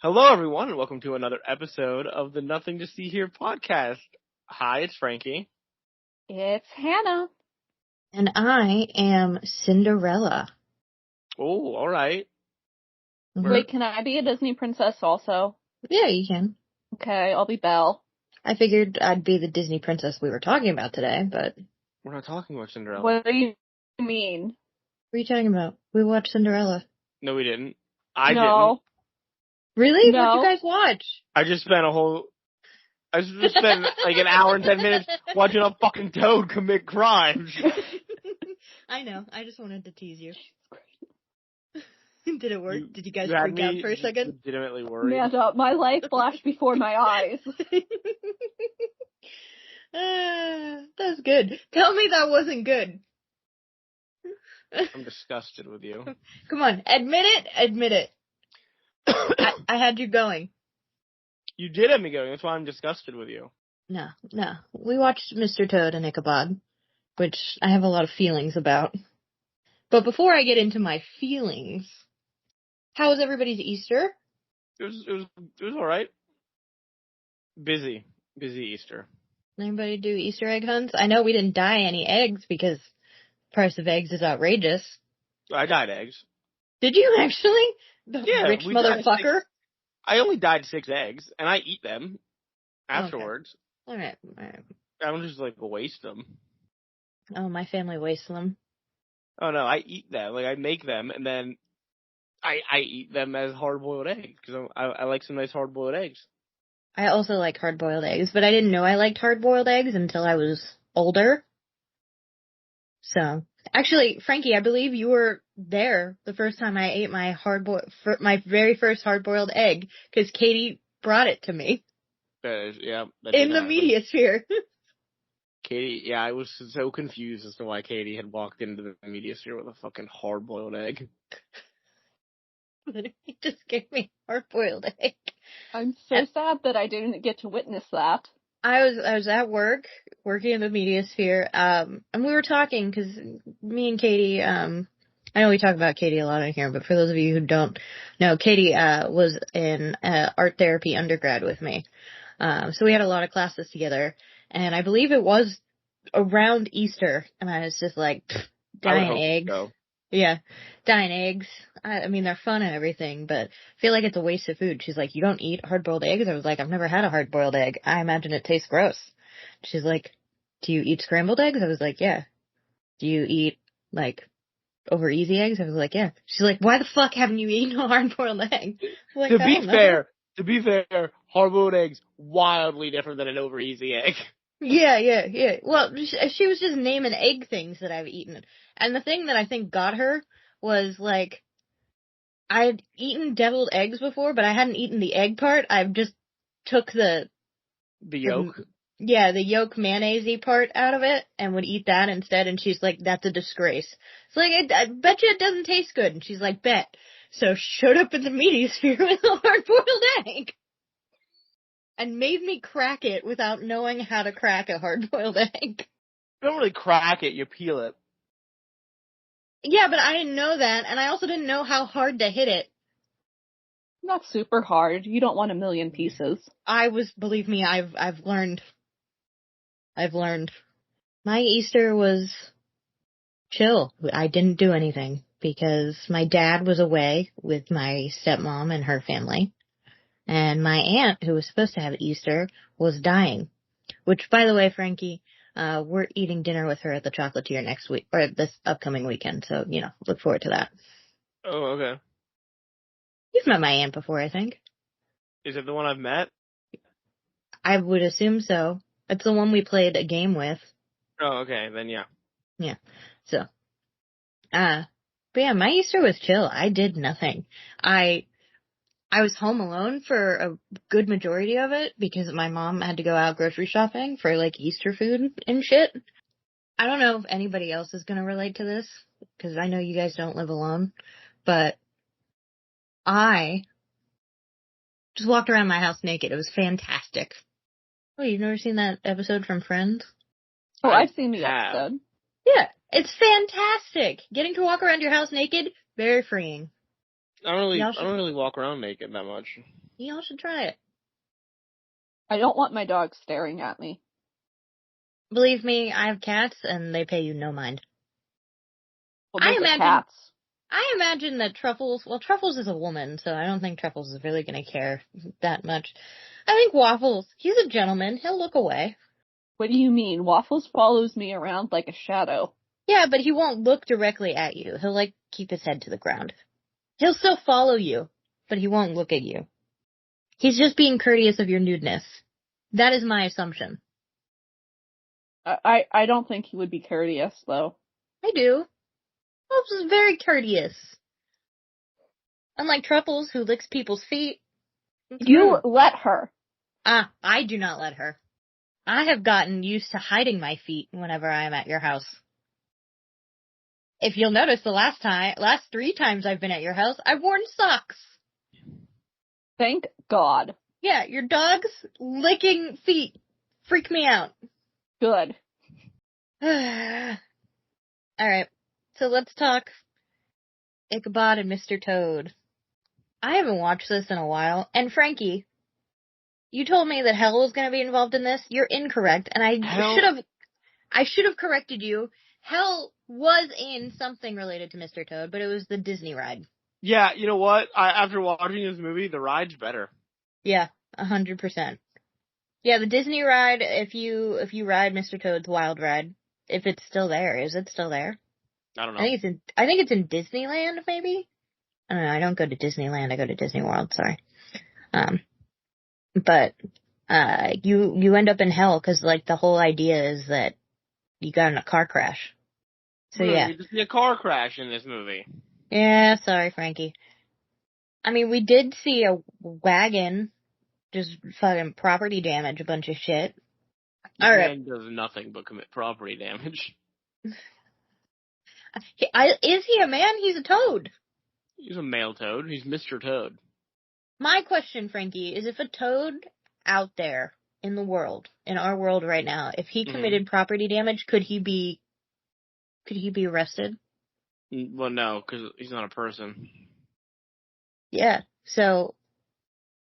Hello, everyone, and welcome to another episode of the Nothing to See Here podcast. Hi, it's Frankie. It's Hannah. And I am Cinderella. Oh, all right. Wait, can I be a Disney princess also? Yeah, you can. Okay, I'll be Belle. I figured I'd be the Disney princess we were talking about today, but... We're not talking about Cinderella. What do you mean? What are you talking about? We watched Cinderella. No, we didn't. I No. didn't. Really? No. What'd you guys watch? I just spent like an hour and 10 minutes watching a fucking toad commit crimes. I know. I just wanted to tease you. Did it work? Did you guys had freak out me for a second? legitimately worried. Amanda, my life flashed before my eyes. That's good. Tell me that wasn't good. I'm disgusted with you. Come on, admit it. Admit it. I had you going. You did have me going. That's why I'm disgusted with you. No. We watched Mr. Toad and Ichabod, which I have a lot of feelings about. But before I get into my feelings, how was everybody's Easter? It was all right. Busy Easter. Anybody do Easter egg hunts? I know we didn't dye any eggs because the price of eggs is outrageous. I dyed eggs. Did you actually? The rich motherfucker? I only dyed 6 eggs, and I eat them afterwards. Okay. All right. I don't just, waste them. Oh, my family wastes them. Oh, no, I eat them. I make them, and then I eat them as hard-boiled eggs, because I like some nice hard-boiled eggs. I also like hard-boiled eggs, but I didn't know I liked hard-boiled eggs until I was older. So, actually, Frankie, I believe you were there the first time I ate my very first hard-boiled egg, because Katie brought it to me. Yeah. In the media sphere. Katie, yeah, I was so confused as to why Katie had walked into the media sphere with a fucking hard-boiled egg. He just gave me a hard-boiled egg. I'm so sad that I didn't get to witness that. I was at work, working in the media sphere, and we were talking, because me and Katie, I know we talk about Katie a lot in here, but for those of you who don't know, Katie, was in, art therapy undergrad with me. So we had a lot of classes together, and I believe it was around Easter, and I was just like, dying eggs. So. Yeah, dying eggs. I mean, they're fun and everything, but I feel like it's a waste of food. She's like, you don't eat hard-boiled eggs? I was like, I've never had a hard-boiled egg. I imagine it tastes gross. She's like, do you eat scrambled eggs? I was like, yeah. Do you eat, over easy eggs? I was like, yeah. She's like, why the fuck haven't you eaten a hard-boiled egg? Like, To be fair, hard-boiled eggs, wildly different than an over easy egg. Yeah. Well, she was just naming egg things that I've eaten. And the thing that I think got her was, I had eaten deviled eggs before, but I hadn't eaten the egg part. I just took the yolk? The yolk mayonnaise-y part out of it and would eat that instead. And she's like, that's a disgrace. It's like, I bet you it doesn't taste good. And she's like, bet. So showed up in the media sphere with a hard-boiled egg. And made me crack it without knowing how to crack a hard-boiled egg. You don't really crack it, you peel it. Yeah, but I didn't know that, and I also didn't know how hard to hit it. Not super hard. You don't want a million pieces. Believe me, I've learned. My Easter was chill. I didn't do anything because my dad was away with my stepmom and her family. And my aunt, who was supposed to have Easter, was dying. Which, by the way, Frankie, we're eating dinner with her at the Chocolatier next week, or this upcoming weekend, so, look forward to that. Oh, okay. You've met my aunt before, I think. Is it the one I've met? I would assume so. It's the one we played a game with. Oh, okay, then yeah. Yeah, so. But yeah, my Easter was chill. I did nothing. I was home alone for a good majority of it because my mom had to go out grocery shopping for Easter food and shit. I don't know if anybody else is going to relate to this because I know you guys don't live alone, but I just walked around my house naked. It was fantastic. Oh, you've never seen that episode from Friends? Oh, I've seen the episode. Yeah, it's fantastic. Getting to walk around your house naked, very freeing. I don't really walk around naked that much. Y'all should try it. I don't want my dog staring at me. Believe me, I have cats, and they pay you no mind. Well, those are cats. I imagine that Truffles is a woman, so I don't think Truffles is really going to care that much. I think Waffles, he's a gentleman. He'll look away. What do you mean? Waffles follows me around like a shadow. Yeah, but he won't look directly at you. He'll, keep his head to the ground. He'll still follow you, but he won't look at you. He's just being courteous of your nudeness. That is my assumption. I don't think he would be courteous, though. I do. Waffles is very courteous. Unlike Truffles, who licks people's feet. You let her. I do not let her. I have gotten used to hiding my feet whenever I am at your house. If you'll notice, the last 3 times I've been at your house, I've worn socks. Thank God. Yeah, your dog's licking feet freak me out. Good. Alright, so let's talk Ichabod and Mr. Toad. I haven't watched this in a while, and Frankie, you told me that Hell was going to be involved in this. You're incorrect, and I should have corrected you. Hell was in something related to Mr. Toad, but it was the Disney ride. Yeah, you know what? After watching this movie, the ride's better. Yeah, 100%. Yeah, the Disney ride, if you ride Mr. Toad's Wild Ride, if it's still there, is it still there? I don't know. I think it's in Disneyland, maybe? I don't know, I don't go to Disneyland, I go to Disney World, sorry. But you end up in Hell, cause the whole idea is that you got in a car crash. So yeah. You just see a car crash in this movie. Yeah, sorry, Frankie. I mean, we did see a wagon just fucking property damage a bunch of shit. Man does nothing but commit property damage. Is he a man? He's a toad. He's a male toad. He's Mr. Toad. My question, Frankie, is if a toad out there in the world, in our world right now, if he committed property damage, could he be arrested? Well, no, because he's not a person. Yeah, so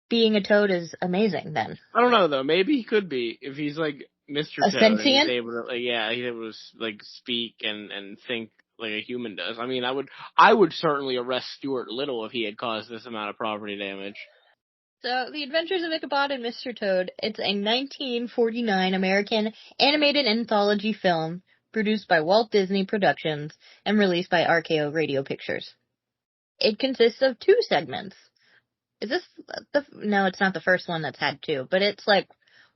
being a toad is amazing then. I don't know though. Maybe he could be if he's Mr. Toad. Sentient? He's able to, he's able to speak and think like a human does. I mean, I would certainly arrest Stuart Little if he had caused this amount of property damage. So, The Adventures of Ichabod and Mr. Toad, it's a 1949 American animated anthology film produced by Walt Disney Productions and released by RKO Radio Pictures. It consists of 2 segments. Is this no, it's not the first one that's had 2, but it's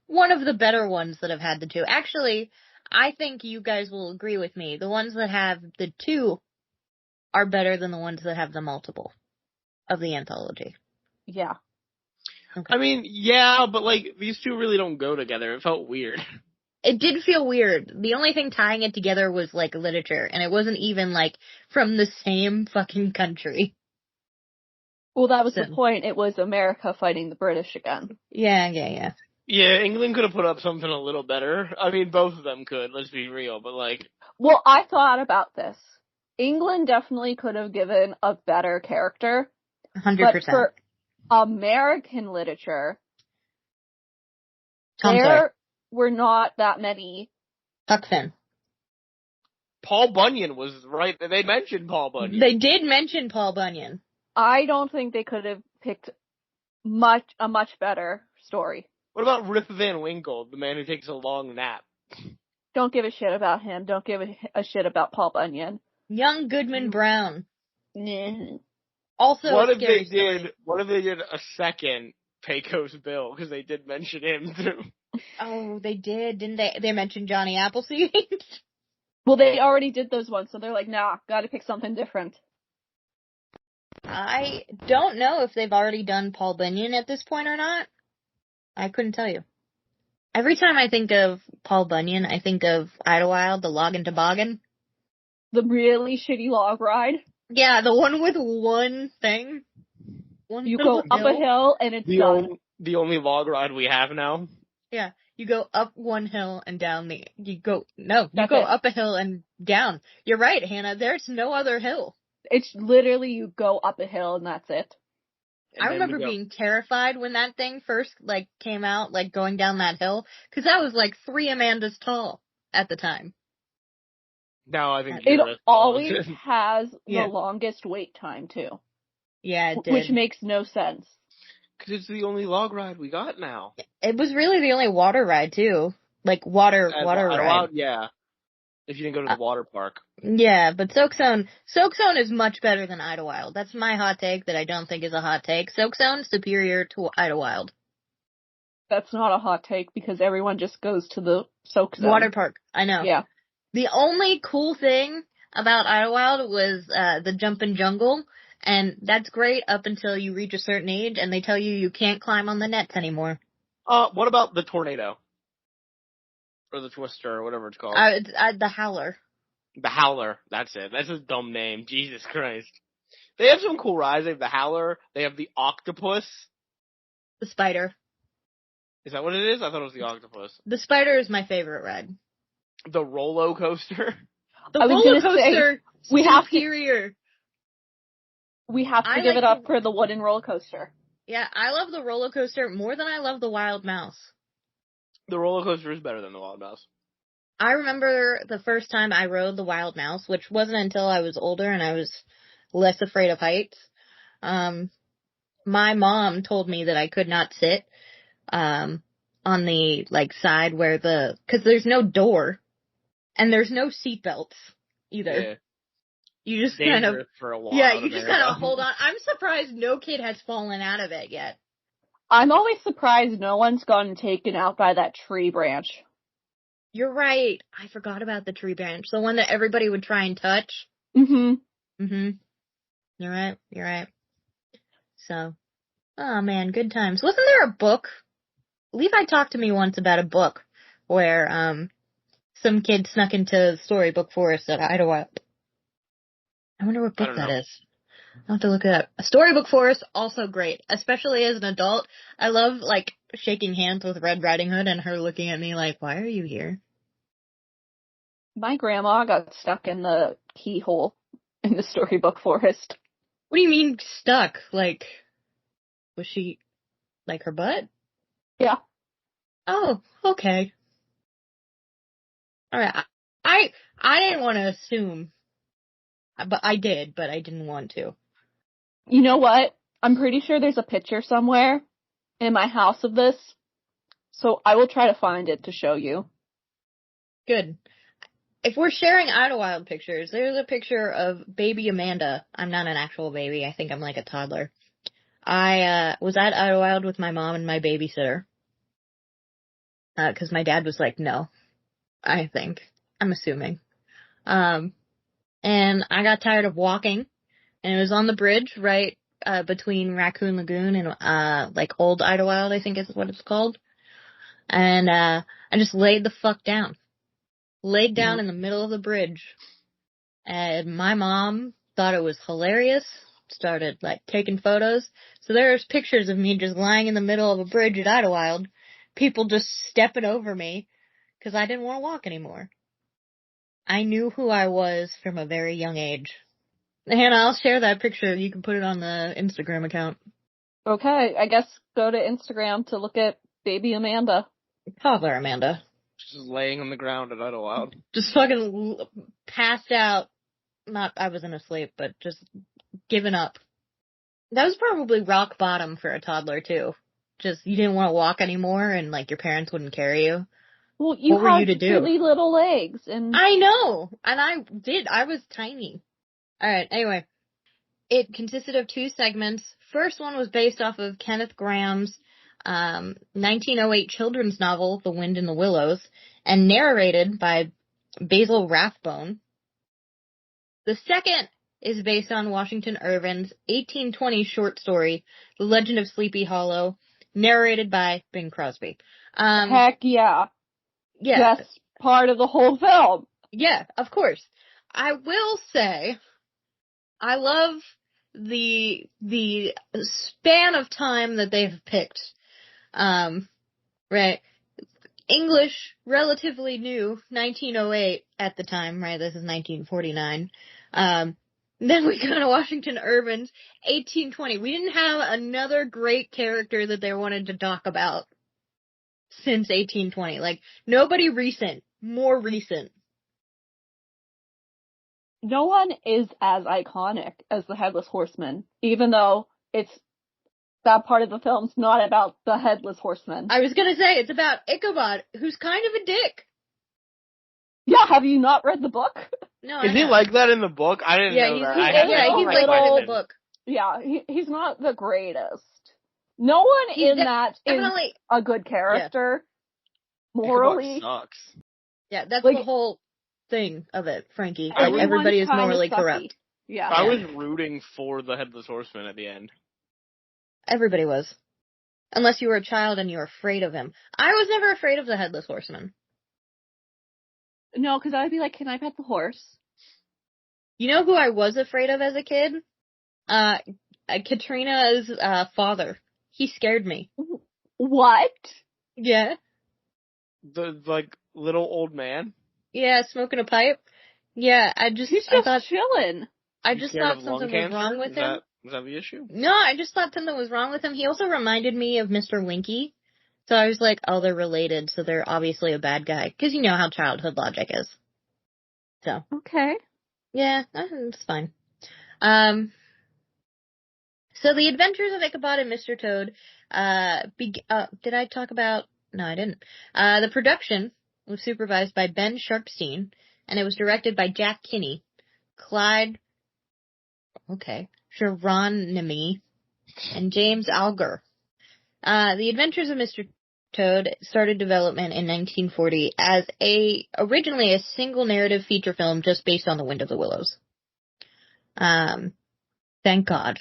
one of the better ones that have had the 2. Actually, I think you guys will agree with me. The ones that have the 2 are better than the ones that have the multiple of the anthology. Yeah. Okay. I mean, yeah, but these 2 really don't go together. It felt weird. It did feel weird. The only thing tying it together was literature, and it wasn't even from the same fucking country. Well, that was the point. It was America fighting the British again. Yeah. Yeah, England could have put up something a little better. I mean, both of them could, let's be real, but Well, I thought about this. England definitely could have given a better character. 100%. But for American literature, Tom there Sawyer. were not that many. Huck Finn. Paul Bunyan was right. They mentioned Paul Bunyan. They did mention Paul Bunyan. I don't think they could have picked a much better story. What about Rip Van Winkle, the man who takes a long nap? Don't give a shit about him. Don't give a shit about Paul Bunyan. Young Goodman Brown. Nah. Also, What if they did a second Pecos Bill, because they did mention him too. Oh, they did, didn't they? They mentioned Johnny Appleseed. Well, they already did those ones, so they're nah, gotta pick something different. I don't know if they've already done Paul Bunyan at this point or not. I couldn't tell you. Every time I think of Paul Bunyan, I think of Idlewild, the Log and Toboggan. The really shitty log ride? Yeah, the one with one thing. You go up a hill and it's done. The only log ride we have now? Yeah, you go up one hill and down you go it. up a hill and down. You're right, Hannah, there's no other hill. It's literally you go up a hill and that's it. I remember being terrified when that thing first, like, came out, like, going down that hill, because that was, like, 3 Amandas tall at the time. No, I think it always has the longest wait time, too. Yeah, it did. Which makes no sense. Because it's the only log ride we got now. It was really the only water ride, too. Like, water ride. Yeah. If you didn't go to the water park. Yeah, but Soakzone is much better than Idlewild. That's my hot take that I don't think is a hot take. Soakzone superior to Idlewild. That's not a hot take because everyone just goes to the Soakzone. Water park, I know. Yeah. The only cool thing about Idlewild was the jumpin' jungle, and that's great up until you reach a certain age and they tell you can't climb on the nets anymore. What about the tornado? Or the Twister, or whatever it's called. The Howler. The Howler, that's it. That's a dumb name. Jesus Christ. They have some cool rides. They have the Howler. They have the Octopus. The Spider. Is that what it is? I thought it was the Octopus. The Spider is my favorite ride. The Rolo Coaster. The roller coaster. We have to give it up for the wooden roller coaster. Yeah, I love the roller coaster more than I love the Wild Mouse. The roller coaster is better than the Wild Mouse. I remember the first time I rode the Wild Mouse, which wasn't until I was older and I was less afraid of heights. My mom told me that I could not sit on the side where because there's no door and there's no seat belts either. Yeah. You just kind of hold on. I'm surprised no kid has fallen out of it yet. I'm always surprised no one's gotten taken out by that tree branch. You're right. I forgot about the tree branch. The one that everybody would try and touch. Mm-hmm. You're right. So, oh man, good times. Wasn't there a book? Levi talked to me once about a book where, some kid snuck into Storybook Forest at Idlewild. I wonder what book that is. I'll have to look it up. Storybook Forest, also great. Especially as an adult. I love, shaking hands with Red Riding Hood and her looking at me like, why are you here? My grandma got stuck in the keyhole in the Storybook Forest. What do you mean stuck? Was she, her butt? Yeah. Oh, okay. Alright. I didn't want to assume. But I did, but I didn't want to. You know what? I'm pretty sure there's a picture somewhere in my house of this, so I will try to find it to show you. Good. If we're sharing Idlewild pictures, there's a picture of baby Amanda. I'm not an actual baby. I think I'm like a toddler. I was at Idlewild with my mom and my babysitter. Because my dad was like, no. I think. I'm assuming. And I got tired of walking, and it was on the bridge right between Raccoon Lagoon and Old Idlewild, I think is what it's called. And I just laid the fuck down. Laid down in the middle of the bridge. And my mom thought it was hilarious, started taking photos. So there's pictures of me just lying in the middle of a bridge at Idlewild, people just stepping over me because I didn't want to walk anymore. I knew who I was from a very young age. Hannah, I'll share that picture. You can put it on the Instagram account. Okay, I guess go to Instagram to look at baby Amanda. Toddler Amanda. Just laying on the ground at Idlewild. Just fucking passed out. I wasn't asleep, but just giving up. That was probably rock bottom for a toddler, too. Just, you didn't want to walk anymore and, your parents wouldn't carry you. Well, you had really little legs, and I know, and I did. I was tiny. All right. Anyway, it consisted of 2 segments. First one was based off of Kenneth Graham's 1908 children's novel, The Wind in the Willows, and narrated by Basil Rathbone. The second is based on Washington Irving's 1820 short story, The Legend of Sleepy Hollow, narrated by Bing Crosby. Heck yeah. Yeah. That's part of the whole film. Yeah, of course. I will say, I love the span of time that they've picked. Right. English, relatively new, 1908 at the time, right? This is 1949. Then we go to Washington Irving's 1820. We didn't have another great character that they wanted to talk about since 1820. Like, nobody recent. More recent. No one is as iconic as the Headless Horseman, even though that part of the film's not about the Headless Horseman. I was gonna say, it's about Ichabod, who's kind of a dick. Yeah, have you not read the book? No, Is he like that in the book? I didn't know that. He's like that in the book. Yeah, he's not the greatest. No one in that is a good character. Yeah. Morally. Sucks. Yeah, that's the whole thing of it, Frankie. Everybody is morally corrupt. Yeah. I was rooting for the Headless Horseman at the end. Everybody was. Unless you were a child and you were afraid of him. I was never afraid of the Headless Horseman. No, because I would be like, can I pet the horse? You know who I was afraid of as a kid? Katrina's father. He scared me. What? Yeah. The, little old man? Yeah, smoking a pipe. Yeah, he's just chilling. I just thought something was wrong with him. Was that the issue? No, I just thought something was wrong with him. He also reminded me of Mr. Winky. So I was like, oh, they're related, so they're obviously a bad guy. Because you know how childhood logic is. So. Okay. Yeah, it's fine. So the Adventures of Ichabod and Mr. Toad, did I talk about? No, I didn't. The production was supervised by Ben Sharpstein, and it was directed by Jack Kinney, Clyde, Geronimi, and James Alger. The Adventures of Mr. Toad started development in 1940 as originally a single narrative feature film just based on The Wind of the Willows. Thank God.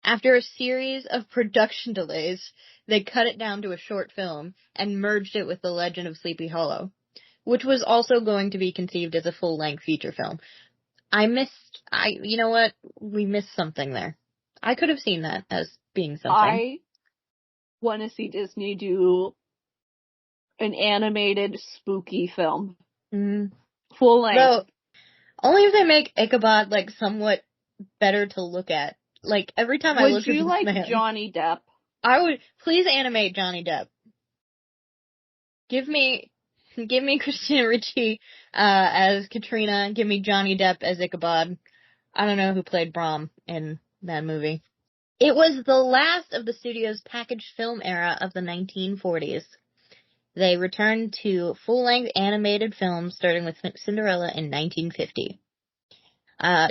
After a series of production delays, they cut it down to a short film and merged it with The Legend of Sleepy Hollow, which was also going to be conceived as a full-length feature film. You know what? We missed something there. I could have seen that as being something. I want to see Disney do an animated spooky film. Mm-hmm. Full length. Though, only if they make Ichabod, somewhat better to look at. Every time I look at this man. Would you like Johnny Depp? I would. Please animate Johnny Depp. Give me Christina Ricci as Katrina. Give me Johnny Depp as Ichabod. I don't know who played Brom in that movie. It was the last of the studio's packaged film era of the 1940s. They returned to full-length animated films starting with Cinderella in 1950.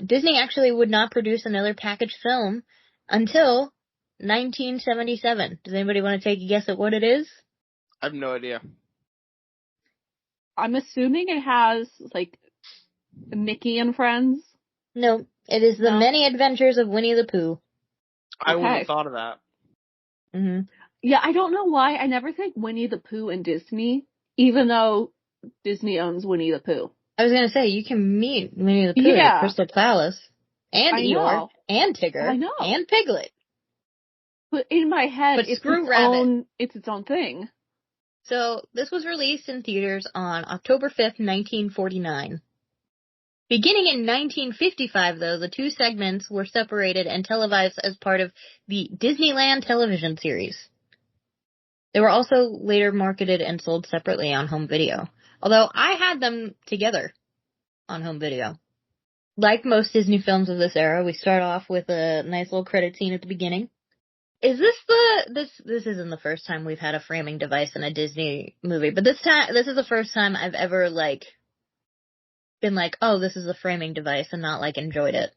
Disney actually would not produce another packaged film until 1977. Does anybody want to take a guess at what it is? I have no idea. I'm assuming it has, Mickey and Friends? No, it is The Many Adventures of Winnie the Pooh. I would have thought of that. Mm-hmm. Yeah, I don't know why. I never think Winnie the Pooh and Disney, even though Disney owns Winnie the Pooh. I was going to say, you can meet Winnie the Pooh at Crystal Palace. And Eeyore. And Tigger. I know. And Piglet. But in my head, it's its own thing. So, this was released in theaters on October 5th, 1949. Beginning in 1955, though, the two segments were separated and televised as part of the Disneyland television series. They were also later marketed and sold separately on home video, although I had them together on home video. Like most Disney films of this era, we start off with a nice little credit scene at the beginning. Is this isn't the first time we've had a framing device in a Disney movie, but this is the first time I've ever, been oh, this is a framing device and not, enjoyed it.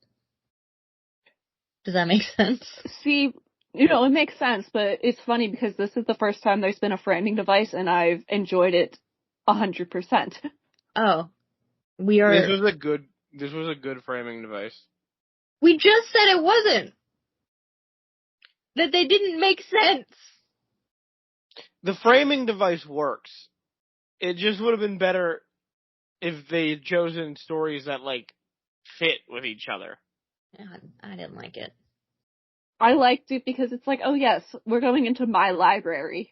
Does that make sense? See, it makes sense, but it's funny because this is the first time there's been a framing device and I've enjoyed it 100%. Oh. This was a good framing device. We just said it wasn't. That they didn't make sense. The framing device works. It just would have been better if they had chosen stories that, fit with each other. I didn't like it. I liked it because it's oh yes, we're going into my library.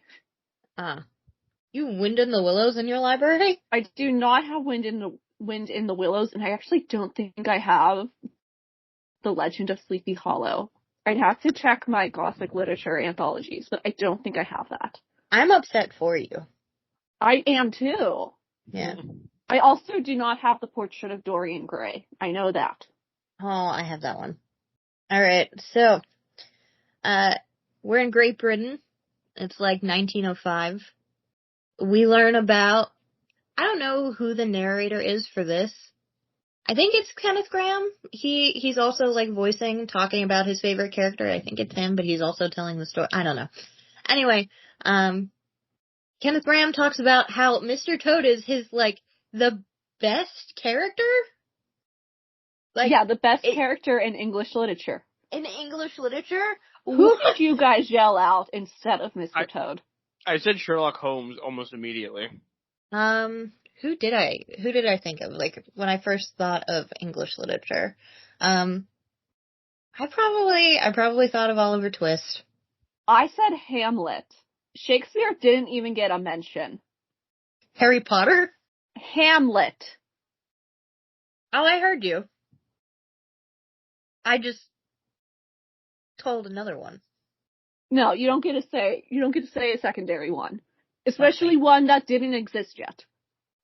You Wind in the Willows in your library? I do not have Wind in Wind in the Willows, and I actually don't think I have The Legend of Sleepy Hollow. I'd have to check my Gothic literature anthologies, but I don't think I have that. I'm upset for you. I am too. Yeah. I also do not have The Portrait of Dorian Gray. I know that. Oh, I have that one. All right. So, we're in Great Britain. It's like 1905. We learn about, I don't know who the narrator is for this. I think it's Kenneth Graham. He's also like talking about his favorite character. I think it's him, but he's also telling the story. I don't know. Anyway, Kenneth Graham talks about how Mr. Toad is his, like, the best character? Like, yeah, the best character in English literature. In English literature? Who did you guys yell out instead of Mr. Toad? I said Sherlock Holmes almost immediately. Who did I think of, like, when I first thought of English literature? I probably thought of Oliver Twist. I said Hamlet. Shakespeare didn't even get a mention. Harry Potter? Hamlet. Oh, I heard you. I just told another one. No, you don't get to say a secondary one. Especially one that didn't exist yet.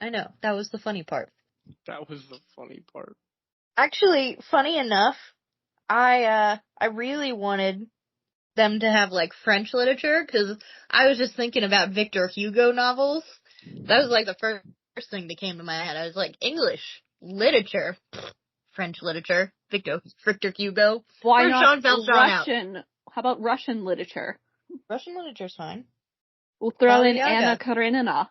I know. That was the funny part. That was the funny part. Actually, funny enough, I really wanted them to have, like, French literature, because I was just thinking about Victor Hugo novels. That was, like, the first thing that came to my head. I was like, English literature. French literature. Victor Hugo. Why not Russian? How about Russian literature? Russian literature's fine. We'll throw in Anna Karenina.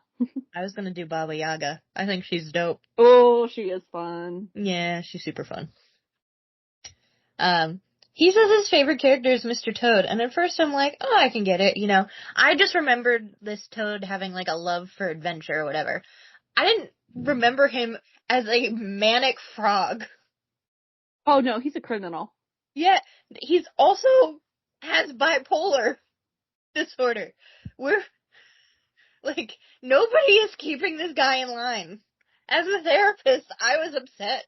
I was gonna do Baba Yaga. I think she's dope. Oh, she is fun. Yeah, she's super fun. He says his favorite character is Mr. Toad, and at first I'm like, oh, I can get it, you know. I just remembered this Toad having, like, a love for adventure or whatever. I didn't remember him as a manic frog. Oh, no, he's a criminal. Yeah, he's also has bipolar disorder. Like, nobody is keeping this guy in line. As a therapist, I was upset.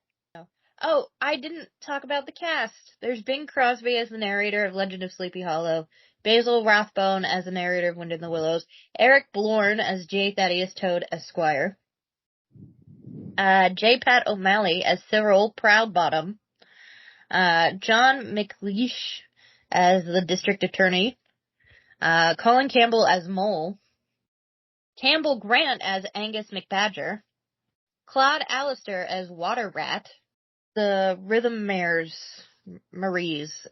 Oh, I didn't talk about the cast. There's Bing Crosby as the narrator of Legend of Sleepy Hollow, Basil Rathbone as the narrator of Wind in the Willows, Eric Blorn as J. Thaddeus Toad, Esquire, J. Pat O'Malley as Cyril Proudbottom, John McLeish as the district attorney, Colin Campbell as Mole, Campbell Grant as Angus McBadger, Claude Allister as Water Rat, the Rhythm Maries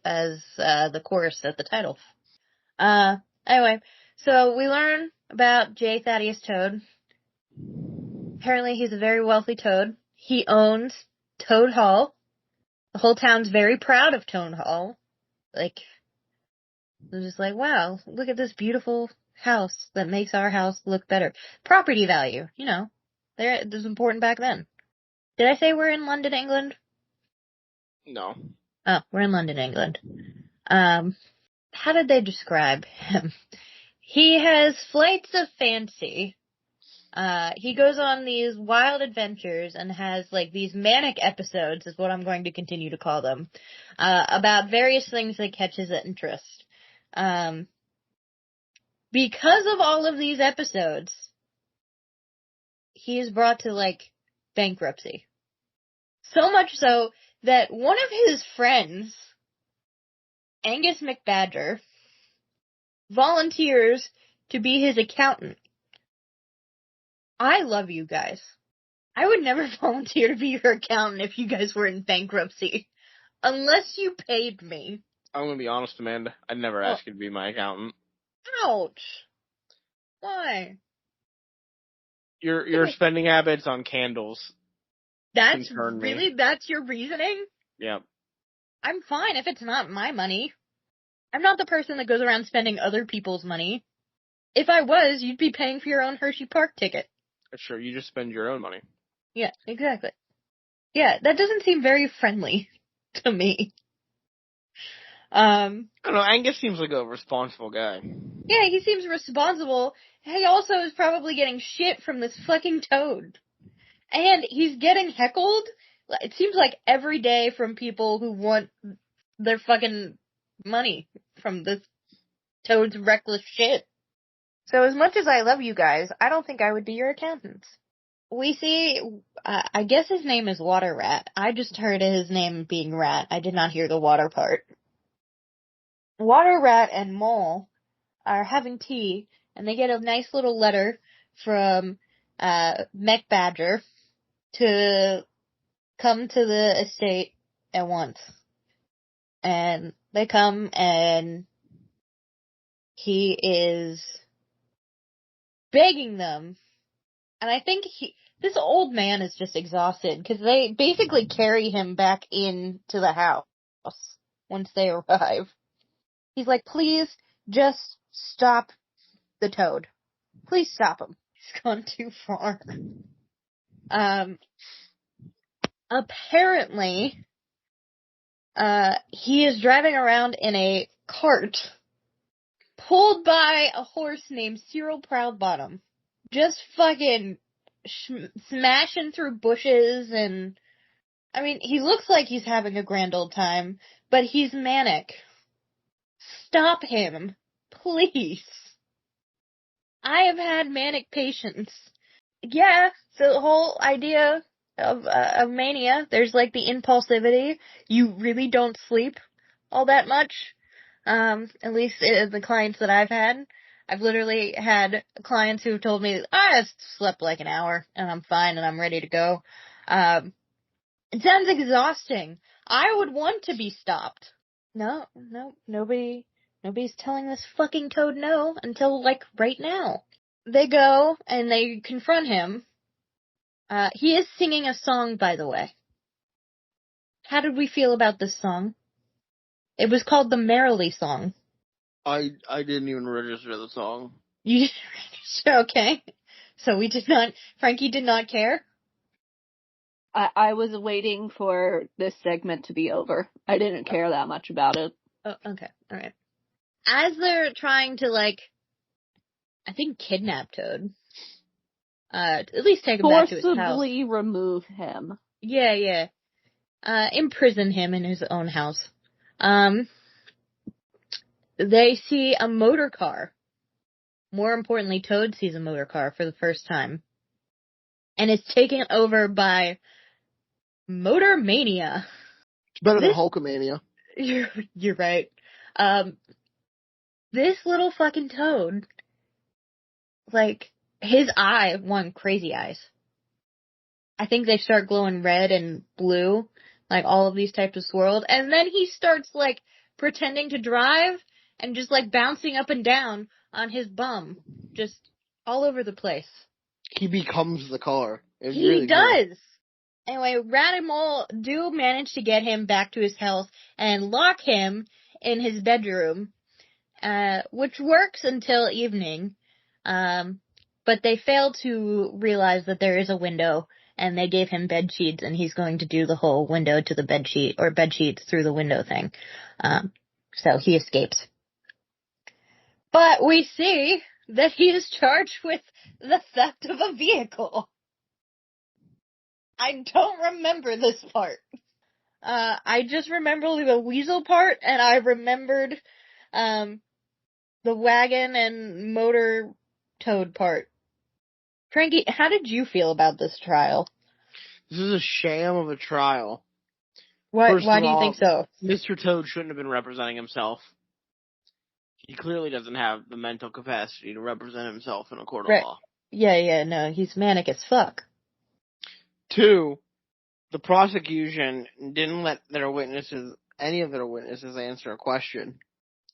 as the chorus at the title. Anyway, so we learn about J. Thaddeus Toad. Apparently he's a very wealthy Toad. He owns Toad Hall. The whole town's very proud of Toad Hall. Like, they're just like, wow, look at this beautiful house that makes our house look better. Property value, you know. It was important back then. Did I say we're in London, England? No. Oh, we're in London, England. How did they describe him? He has flights of fancy. He goes on these wild adventures and has, like, these manic episodes, is what I'm going to continue to call them, about various things that catch his interest. Because of all of these episodes, he is brought to, like, bankruptcy. So much so that one of his friends, Angus McBadger, volunteers to be his accountant. I love you guys. I would never volunteer to be your accountant if you guys were in bankruptcy. Unless you paid me. I'm gonna be honest, Amanda. I'd never ask you to be my accountant. Ouch. Why? Your spending habits on candles. That's your reasoning? Yep. I'm fine if it's not my money. I'm not the person that goes around spending other people's money. If I was, you'd be paying for your own Hershey Park ticket. Sure, you just spend your own money. Yeah, exactly. Yeah, that doesn't seem very friendly to me. I don't know, Angus seems like a responsible guy. Yeah, he seems responsible. He also is probably getting shit from this fucking Toad. And he's getting heckled, it seems like every day, from people who want their fucking money from this Toad's reckless shit. So as much as I love you guys, I don't think I would be your accountants. We see, I guess his name is Water Rat. I just heard his name being Rat. I did not hear the water part. Water Rat and Mole are having tea, and they get a nice little letter from Mech Badger to come to the estate at once. And they come, and he is begging them. And I think this old man is just exhausted, because they basically carry him back into the house once they arrive. He's like, please, just stop the Toad. Please stop him. He's gone too far. Apparently, he is driving around in a cart pulled by a horse named Cyril Proudbottom. Just fucking smashing through bushes, and I mean, he looks like he's having a grand old time, but he's manic. Stop him, please. I have had manic patients. Yeah, so the whole idea of mania, there's like the impulsivity. You really don't sleep all that much. At least the clients that I've had. I've literally had clients who've told me, I just slept like an hour and I'm fine and I'm ready to go. It sounds exhausting. I would want to be stopped. No, nobody's telling this fucking Toad no until like right now. They go and they confront him. He is singing a song, by the way. How did we feel about this song? It was called the Merrily Song. I didn't even register the song. You didn't register? Okay. So Frankie did not care? I was waiting for this segment to be over. I didn't care that much about it. Oh, okay. Alright. As they're trying to, like, I think kidnap Toad. At least take him back to his house. Forcibly remove him. Yeah. Imprison him in his own house. They see a motor car. More importantly, Toad sees a motor car for the first time. And it's taken over by Motor Mania. It's better than Hulkamania. You're right. This little fucking Toad, like, his crazy eyes. I think they start glowing red and blue, like all of these types of swirls. And then he starts, like, pretending to drive and just, like, bouncing up and down on his bum. Just all over the place. He becomes the car. He really does. Good. Anyway, Rat and Mole do manage to get him back to his house and lock him in his bedroom, which works until evening. But they fail to realize that there is a window, and they gave him bed sheets, and he's going to do the whole window to the bed sheet, or bed sheets through the window thing. So he escapes. But we see that he is charged with the theft of a vehicle. I don't remember this part. I just remember the weasel part, and I remembered the wagon and motor Toad part. Frankie, how did you feel about this trial? This is a sham of a trial. Why do you think so? Mr. Toad shouldn't have been representing himself. He clearly doesn't have the mental capacity to represent himself in a court of law. Yeah, no, he's manic as fuck. 2, the prosecution didn't let any of their witnesses answer a question.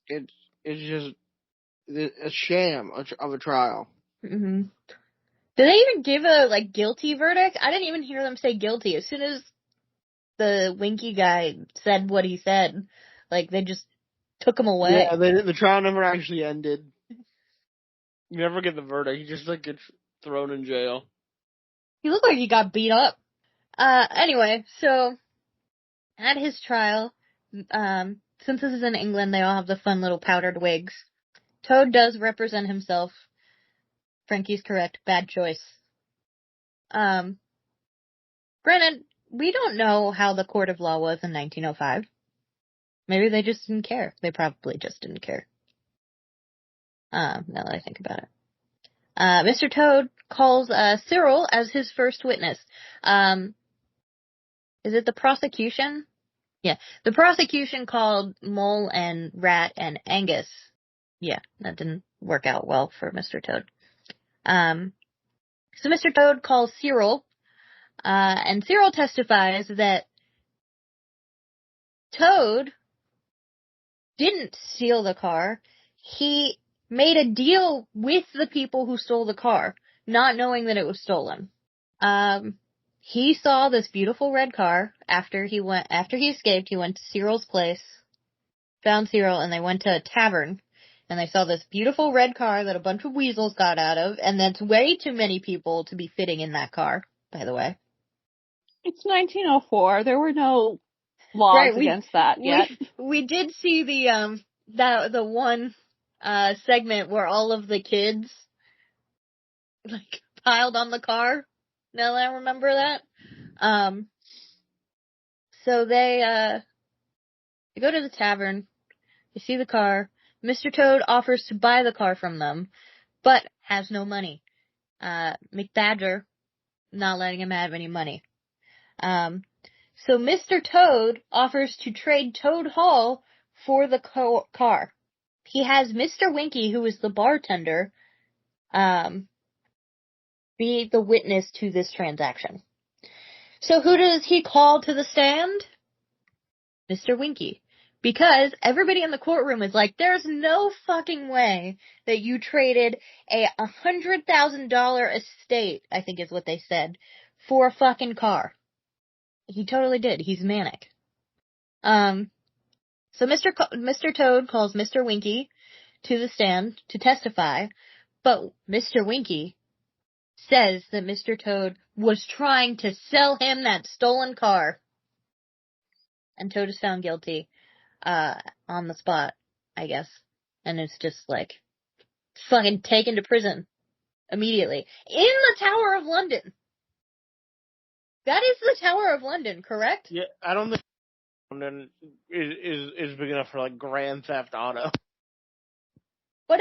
It's just a sham of a trial. Mm-hmm. Did they even give a, guilty verdict? I didn't even hear them say guilty. As soon as the Winky guy said what he said, they just took him away. Yeah, the trial never actually ended. You never get the verdict. He just, gets thrown in jail. He looked like he got beat up. Anyway, so, at his trial, since this is in England, they all have the fun little powdered wigs. Toad does represent himself. Frankie's correct. Bad choice. Granted, we don't know how the court of law was in 1905. Maybe they just didn't care. They probably just didn't care. Now that I think about it. Mr. Toad calls Cyril as his first witness. Is it the prosecution? Yeah. The prosecution called Mole and Rat and Angus. Yeah, that didn't work out well for Mr. Toad. So Mr. Toad calls Cyril, and Cyril testifies that Toad didn't steal the car. He made a deal with the people who stole the car, not knowing that it was stolen. He saw this beautiful red car after he escaped. He went to Cyril's place, found Cyril, and they went to a tavern, and they saw this beautiful red car that a bunch of weasels got out of, and that's way too many people to be fitting in that car, by the way. It's 1904. There were no laws against that yet. We did see the one segment where all of the kids like piled on the car. Now that I remember that. So they go to the tavern, they see the car. Mr. Toad offers to buy the car from them, but has no money. McBadger not letting him have any money. So Mr. Toad offers to trade Toad Hall for the car. He has Mr. Winky, who is the bartender, be the witness to this transaction. So who does he call to the stand? Mr. Winky. Because everybody in the courtroom is like, there's no fucking way that you traded a $100,000 estate, I think is what they said, for a fucking car. He totally did. He's manic. So Mr. Toad calls Mr. Winky to the stand to testify, but Mr. Winky says that Mr. Toad was trying to sell him that stolen car. And Toad is found guilty, on the spot, I guess. And it's just like, fucking taken to prison immediately. In the Tower of London. That is the Tower of London, correct? Yeah, I don't think London is big enough for like Grand Theft Auto. But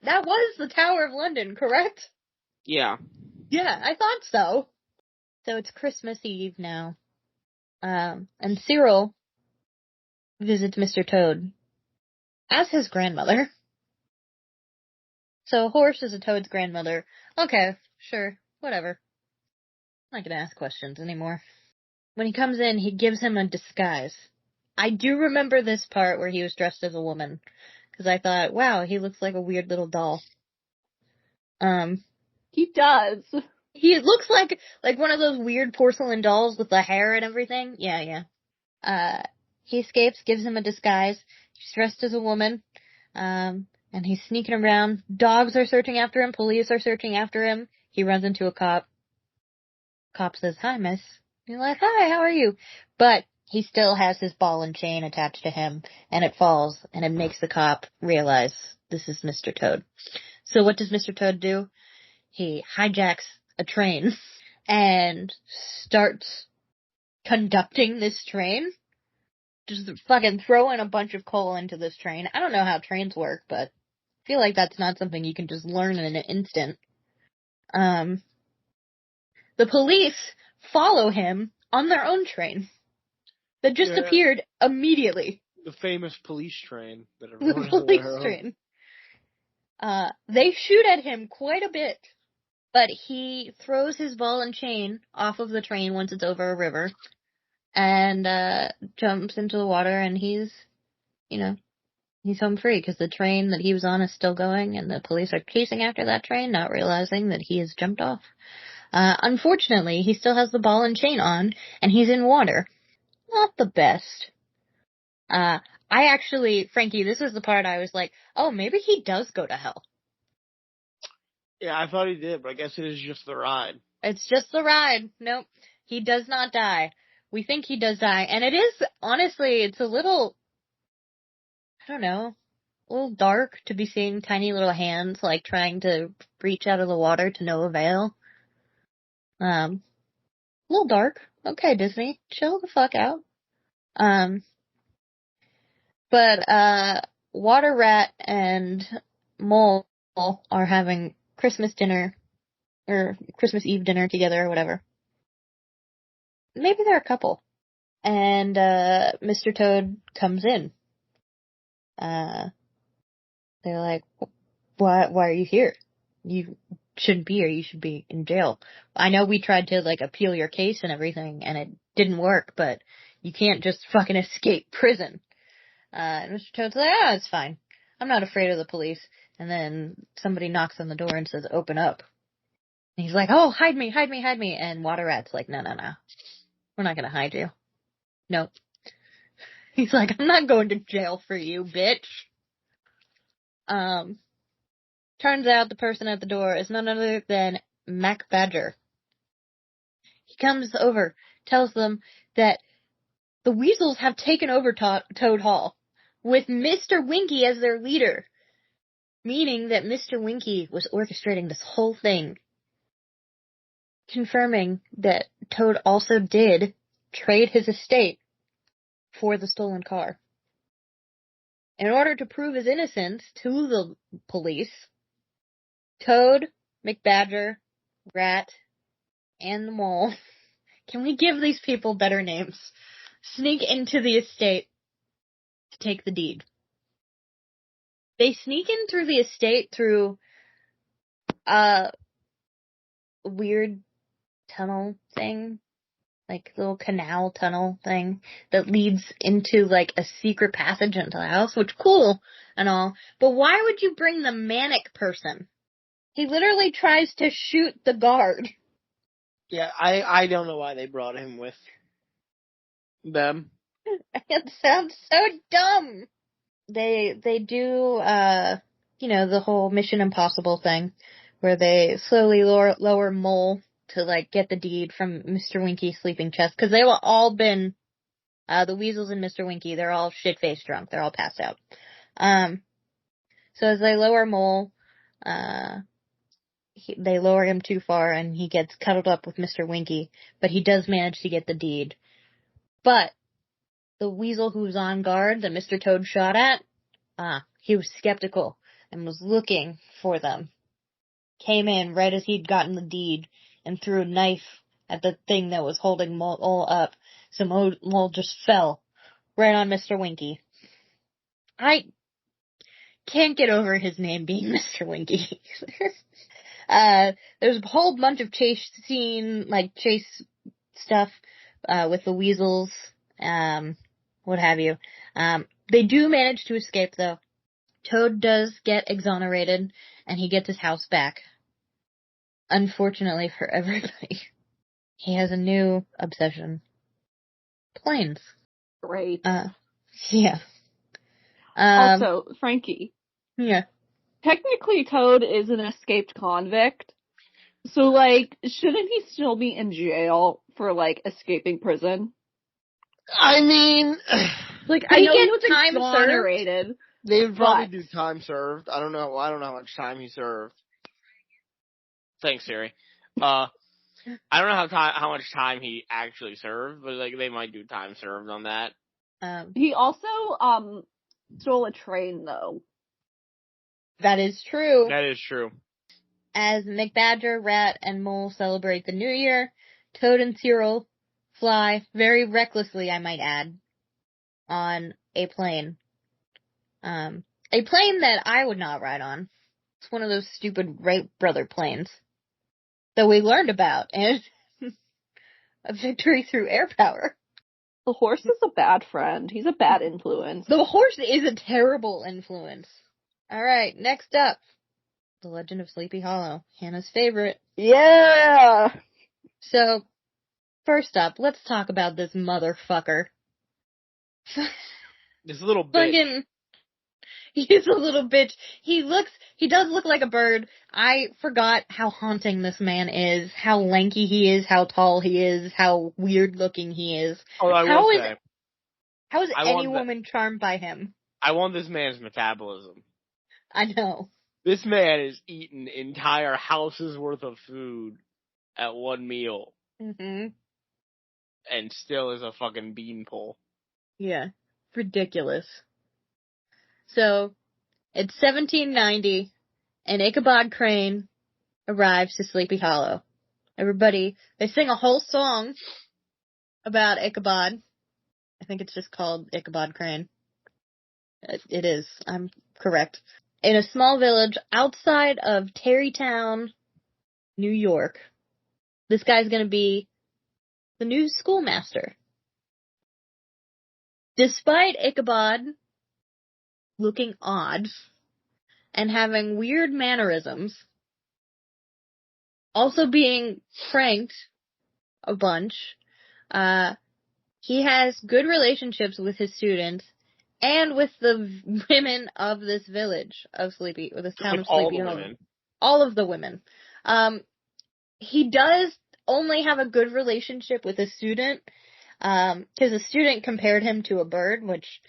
that was the Tower of London, correct? Yeah. Yeah, I thought so. So it's Christmas Eve now. And Cyril visits Mr. Toad as his grandmother. So Horse is a Toad's grandmother. Okay, sure, whatever. I'm not gonna ask questions anymore. When he comes in, he gives him a disguise. I do remember this part where he was dressed as a woman, because I thought, wow, he looks like a weird little doll. He does. He looks like one of those weird porcelain dolls with the hair and everything. Yeah. He escapes, gives him a disguise. He's dressed as a woman, and he's sneaking around. Dogs are searching after him. Police are searching after him. He runs into a cop. Cop says, "Hi, miss." You're like, "Hi, how are you?" But he still has his ball and chain attached to him, and it falls, and it makes the cop realize this is Mr. Toad. So what does Mr. Toad do? He hijacks a train and starts conducting this train. Just fucking throwing a bunch of coal into this train. I don't know how trains work, but I feel like that's not something you can just learn in an instant. The police follow him on their own train that just appeared immediately. The famous police train. The police train. They shoot at him quite a bit, but he throws his ball and chain off of the train once it's over a river, and jumps into the water, and he's home free, because the train that he was on is still going, and the police are chasing after that train, not realizing that he has jumped off. Unfortunately, he still has the ball and chain on, and he's in water. Not the best. Frankie, this is the part I was like, oh, maybe he does go to hell. Yeah, I thought he did, but I guess it is just the ride. It's just the ride. Nope. He does not die. We think he does die. And it is, honestly, it's a little, I don't know, a little dark to be seeing tiny little hands, like, trying to reach out of the water to no avail. A little dark. Okay, Disney, chill the fuck out. But Water Rat and Mole are having Christmas dinner, or Christmas Eve dinner together, or whatever. Maybe they're a couple. And, Mr. Toad comes in. They're like, why are you here? You shouldn't be here, you should be in jail. I know we tried to, like, appeal your case and everything, and it didn't work, but you can't just fucking escape prison. And Mr. Toad's like, it's fine. I'm not afraid of the police. And then somebody knocks on the door and says, open up. And he's like, oh, hide me. And Water Rat's like, no. We're not gonna hide you. Nope. He's like, I'm not going to jail for you, bitch. Turns out the person at the door is none other than Mac Badger. He comes over, tells them that the Weasels have taken over Toad Hall, with Mr. Winky as their leader. Meaning that Mr. Winky was orchestrating this whole thing. Confirming that Toad also did trade his estate for the stolen car. In order to prove his innocence to the police, Toad, McBadger, Rat, and the Mole, can we give these people better names, sneak into the estate to take the deed. They sneak in through the estate through a weird tunnel thing, like little canal tunnel thing that leads into like a secret passage into the house, which cool and all, but why would you bring the manic person? He literally tries to shoot the guard. Yeah, I don't know why they brought him with them. It sounds so dumb. They do, the whole Mission Impossible thing, where they slowly lower Mole to, like, get the deed from Mr. Winky's sleeping chest, because they were all been, the Weasels and Mr. Winky, they're all shit-faced drunk, they're all passed out. So as they lower Mole, they lower him too far, and he gets cuddled up with Mr. Winky, but he does manage to get the deed. But the Weasel who's on guard that Mr. Toad shot at, he was skeptical and was looking for them. Came in right as he'd gotten the deed and threw a knife at the thing that was holding Mole up, so Mole just fell right on Mr. Winky. I can't get over his name being Mr. Winky. There's a whole bunch of chase stuff, with the Weasels, what have you. They do manage to escape though. Toad does get exonerated, and he gets his house back. Unfortunately for everybody. He has a new obsession. Planes. Great. Yeah. Also, Frankie. Yeah. Technically, Toad is an escaped convict. So, like, shouldn't he still be in jail for, like, escaping prison? I mean, like, I know he was time exonerated. served? They would probably do time served. I don't know how much time he served. Thanks, Siri. I don't know how much time he actually served, but like they might do time served on that. He also stole a train though. That is true. That is true. As McBadger, Rat, and Mole celebrate the New Year, Toad and Cyril fly, very recklessly I might add, on a plane. A plane that I would not ride on. It's one of those stupid Wright brother planes that we learned about, and a victory through air power. The horse is a bad friend. He's a bad influence. The horse is a terrible influence. Alright, next up. The Legend of Sleepy Hollow. Hannah's favorite. Yeah! So, first up, let's talk about this motherfucker. This little bitch. He's a little bitch. He does look like a bird. I forgot how haunting this man is, how lanky he is, how tall he is, how weird looking he is. Oh, How is any woman charmed by him? I want this man's metabolism. I know. This man is eating entire houses worth of food at one meal. Mm-hmm. and still is a fucking beanpole. Yeah. Ridiculous. So, it's 1790, and Ichabod Crane arrives to Sleepy Hollow. Everybody, they sing a whole song about Ichabod. I think it's just called Ichabod Crane. It is. I'm correct. In a small village outside of Tarrytown, New York. This guy's gonna be the new schoolmaster. Despite Ichabod looking odd and having weird mannerisms, also being pranked a bunch, he has good relationships with his students and with the women of this village of Sleepy, or this town of Sleepy Hollow. All of the women. He does only have a good relationship with a student, because a student compared him to a bird, which,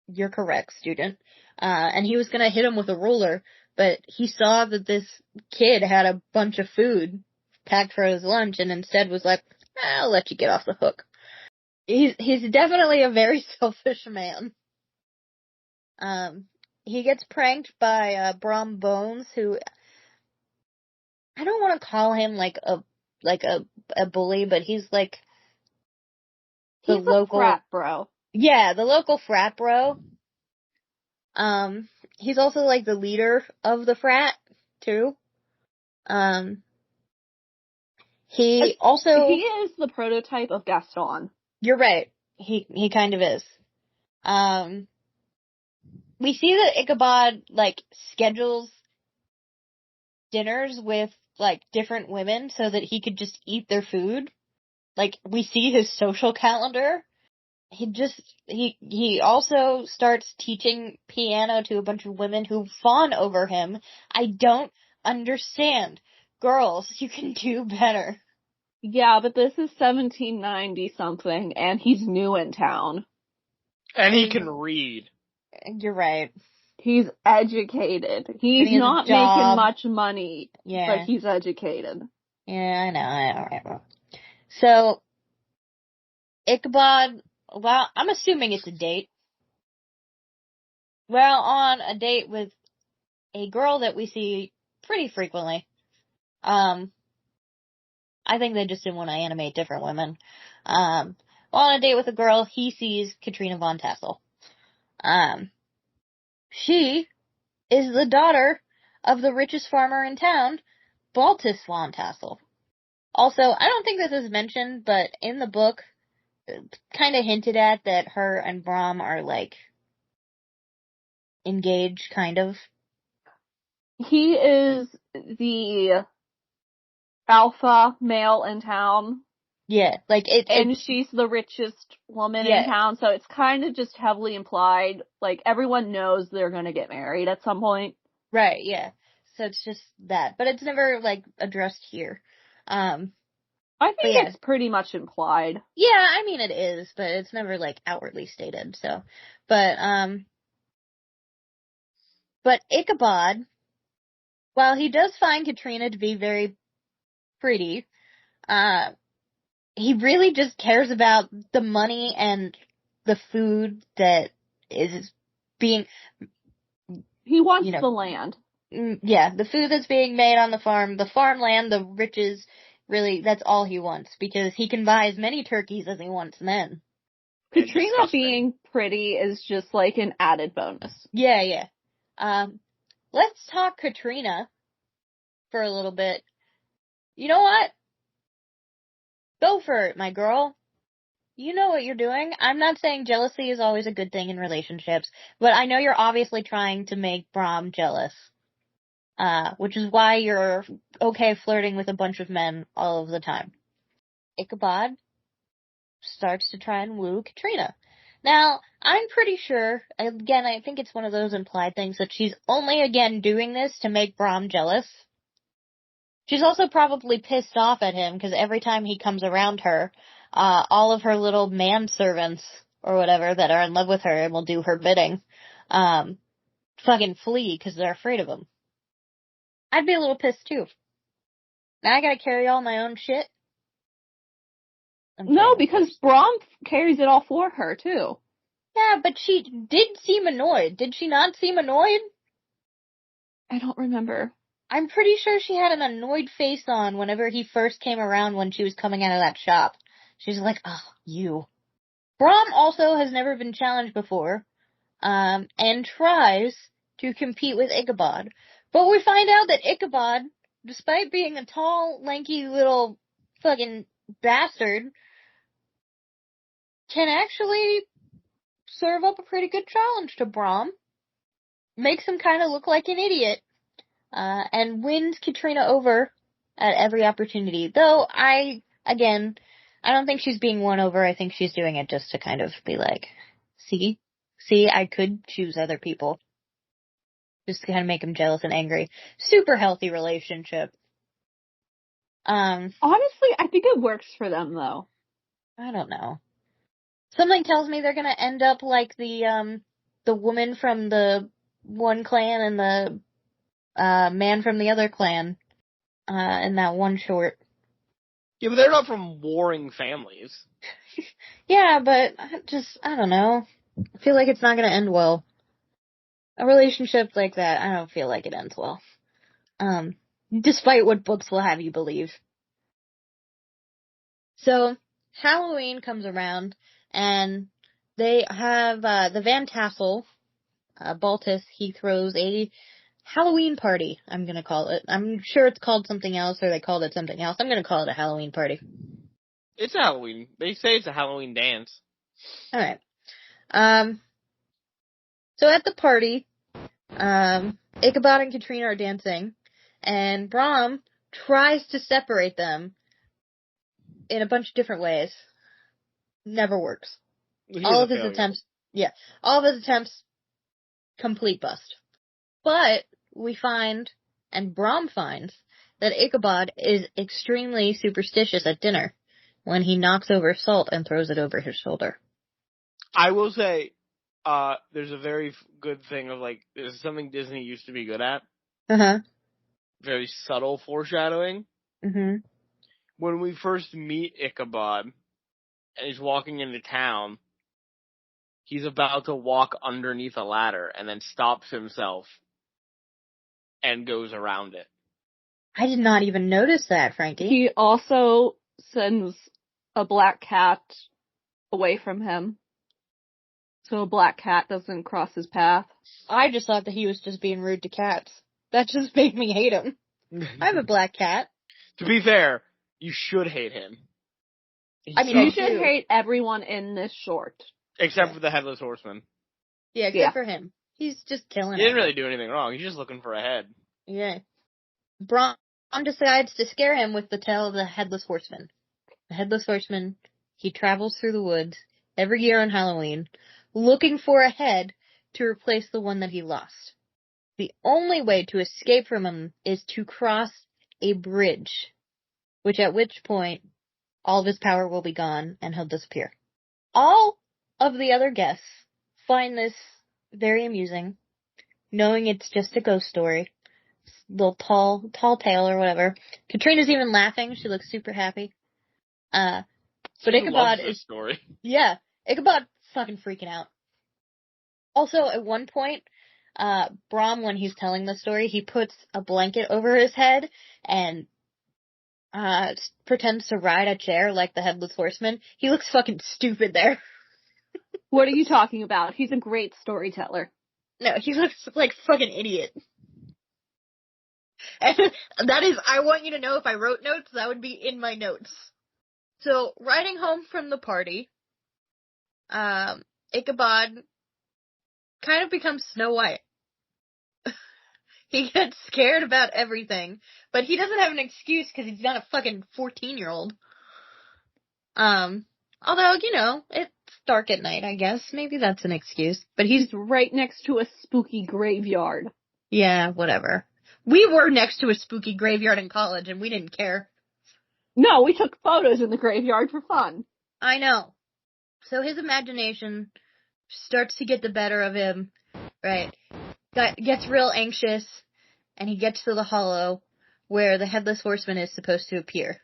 you're correct, student. And he was gonna hit him with a ruler, but he saw that this kid had a bunch of food packed for his lunch and instead was like, I'll let you get off the hook. He's definitely a very selfish man. He gets pranked by, Brom Bones, who, I don't want to call him like a bully, but he's like the local frat bro. Yeah, the local frat bro. He's also like the leader of the frat too. He is the prototype of Gaston. You're right. He kind of is. We see that Ichabod like schedules dinners with like different women so that he could just eat their food. Like, we see his social calendar. He also starts teaching piano to a bunch of women who fawn over him. I don't understand. Girls, you can do better. Yeah, but this is 1790 something, and he's new in town. And he can read. You're right. He's educated. He's not making much money, but he's educated. Yeah, I know. So, Ichabod, well, I'm assuming it's a date. Well, on a date with a girl that we see pretty frequently. I think they just didn't want to animate different women. While on a date with a girl, he sees Katrina Von Tassel. She is the daughter of the richest farmer in town, Baltus Von Tassel. Also, I don't think this is mentioned, but in the book, kind of hinted at that her and Brom are, like, engaged, kind of. He is the alpha male in town. Yeah, like and she's the richest woman in town, so it's kind of just heavily implied. Like, everyone knows they're gonna get married at some point. Right, yeah. So it's just that. But it's never, like, addressed here. I think it's pretty much implied. Yeah, I mean it is, but it's never, like, outwardly stated, so. But Ichabod, while he does find Katrina to be very pretty, he really just cares about the money and the food that is being... He wants the land. Yeah, the food that's being made on the farm, the farmland, the riches, really, that's all he wants, because he can buy as many turkeys as he wants then. Katrina being pretty is just like an added bonus. Yeah. Let's talk Katrina for a little bit. You know what? Go for it, my girl. You know what you're doing. I'm not saying jealousy is always a good thing in relationships, but I know you're obviously trying to make Brom jealous. Which is why you're okay flirting with a bunch of men all of the time. Ichabod starts to try and woo Katrina. Now, I'm pretty sure, again, I think it's one of those implied things, that she's only again doing this to make Brom jealous. She's also probably pissed off at him, because every time he comes around her, all of her little manservants, or whatever, that are in love with her and will do her bidding, fucking flee, because they're afraid of him. I'd be a little pissed too. Now I gotta carry all my own shit. No, because Braum carries it all for her, too. Yeah, but she did seem annoyed. Did she not seem annoyed? I don't remember. I'm pretty sure she had an annoyed face on whenever he first came around when she was coming out of that shop. She's like, oh, you. Braum also has never been challenged before, and tries to compete with Ichabod. But we find out that Ichabod, despite being a tall, lanky little fucking bastard, can actually serve up a pretty good challenge to Braum. Makes him kind of look like an idiot. And wins Katrina over at every opportunity. Though, I don't think she's being won over. I think she's doing it just to kind of be like, see, I could choose other people. Just to kind of make him jealous and angry. Super healthy relationship. Honestly, I think it works for them, though. I don't know. Something tells me they're gonna end up like the woman from the one clan and the man from the other clan, in that one short. Yeah, but they're not from warring families. Yeah, but I don't know. I feel like it's not gonna end well. A relationship like that, I don't feel like it ends well. Despite what books will have you believe. So, Halloween comes around, and they have, the Van Tassel, Baltus, he throws a Halloween party, I'm gonna call it. I'm sure it's called something else, or they called it something else. I'm gonna call it a Halloween party. It's a Halloween. They say it's a Halloween dance. Alright. So at the party, Ichabod and Katrina are dancing, and Braum tries to separate them in a bunch of different ways. Never works. All of his attempts, complete bust. But we find, and Braum finds, that Ichabod is extremely superstitious at dinner when he knocks over salt and throws it over his shoulder. I will say, there's a very good thing of, like, there's something Disney used to be good at. Uh-huh. Very subtle foreshadowing. Mm-hmm. When we first meet Ichabod, and he's walking into town, he's about to walk underneath a ladder, and then stops himself, and goes around it. I did not even notice that, Frankie. He also sends a black cat away from him, so a black cat doesn't cross his path. I just thought that he was just being rude to cats. That just made me hate him. I have a black cat. To be fair, you should hate him. You should hate everyone in this short. Except for the Headless Horseman. Yeah, except for him. He's just killing it. He didn't really do anything wrong. He's just looking for a head. Yeah. Braum decides to scare him with the tale of the Headless Horseman. The Headless Horseman, he travels through the woods every year on Halloween, looking for a head to replace the one that he lost. The only way to escape from him is to cross a bridge, at which point all of his power will be gone and he'll disappear. All of the other guests find this very amusing, knowing it's just a ghost story. Little tall tale or whatever. Katrina's even laughing. She looks super happy. But Ichabod is story. Yeah, Ichabod fucking freaking out. Also, at one point, Braum, when he's telling the story, he puts a blanket over his head and pretends to ride a chair like the Headless Horseman. He looks fucking stupid there. What are you talking about? He's a great storyteller. No, he looks like a fucking idiot. And that is, I want you to know, if I wrote notes, that would be in my notes. So, riding home from the party, Ichabod kind of becomes Snow White. He gets scared about everything, but he doesn't have an excuse because he's not a fucking 14-year-old. Although, it's dark at night, I guess. Maybe that's an excuse. But he's right next to a spooky graveyard. Yeah, whatever. We were next to a spooky graveyard in college, and we didn't care. No, we took photos in the graveyard for fun. I know. So his imagination starts to get the better of him, right? Gets real anxious, and he gets to the hollow where the Headless Horseman is supposed to appear.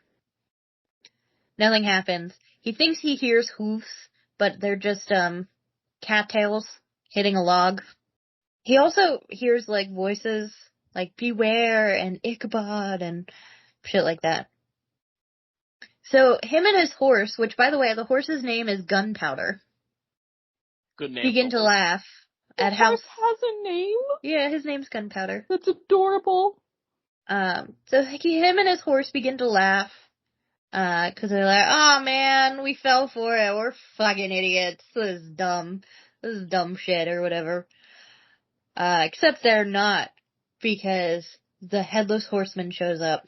Nothing happens. He thinks he hears hoofs, but they're just, cattails hitting a log. He also hears, like, voices, like, beware and Ichabod and shit like that. So, him and his horse, which, by the way, the horse's name is Gunpowder, Good name. begin to laugh The at how... horse has a name? Yeah, his name's Gunpowder. That's adorable. So him and his horse begin to laugh, cause they're like, oh man, we fell for it, we're fucking idiots, this is dumb shit, or whatever. Except they're not, because the Headless Horseman shows up,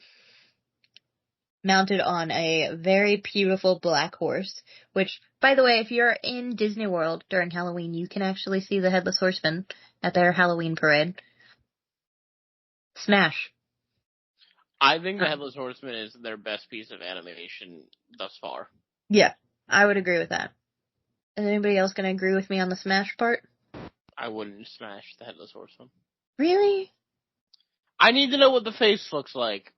mounted on a very beautiful black horse, which, by the way, if you're in Disney World during Halloween, you can actually see the Headless Horseman at their Halloween parade. Smash. I think the Headless Horseman is their best piece of animation thus far. Yeah, I would agree with that. Is anybody else going to agree with me on the Smash part? I wouldn't smash the Headless Horseman. Really? I need to know what the face looks like.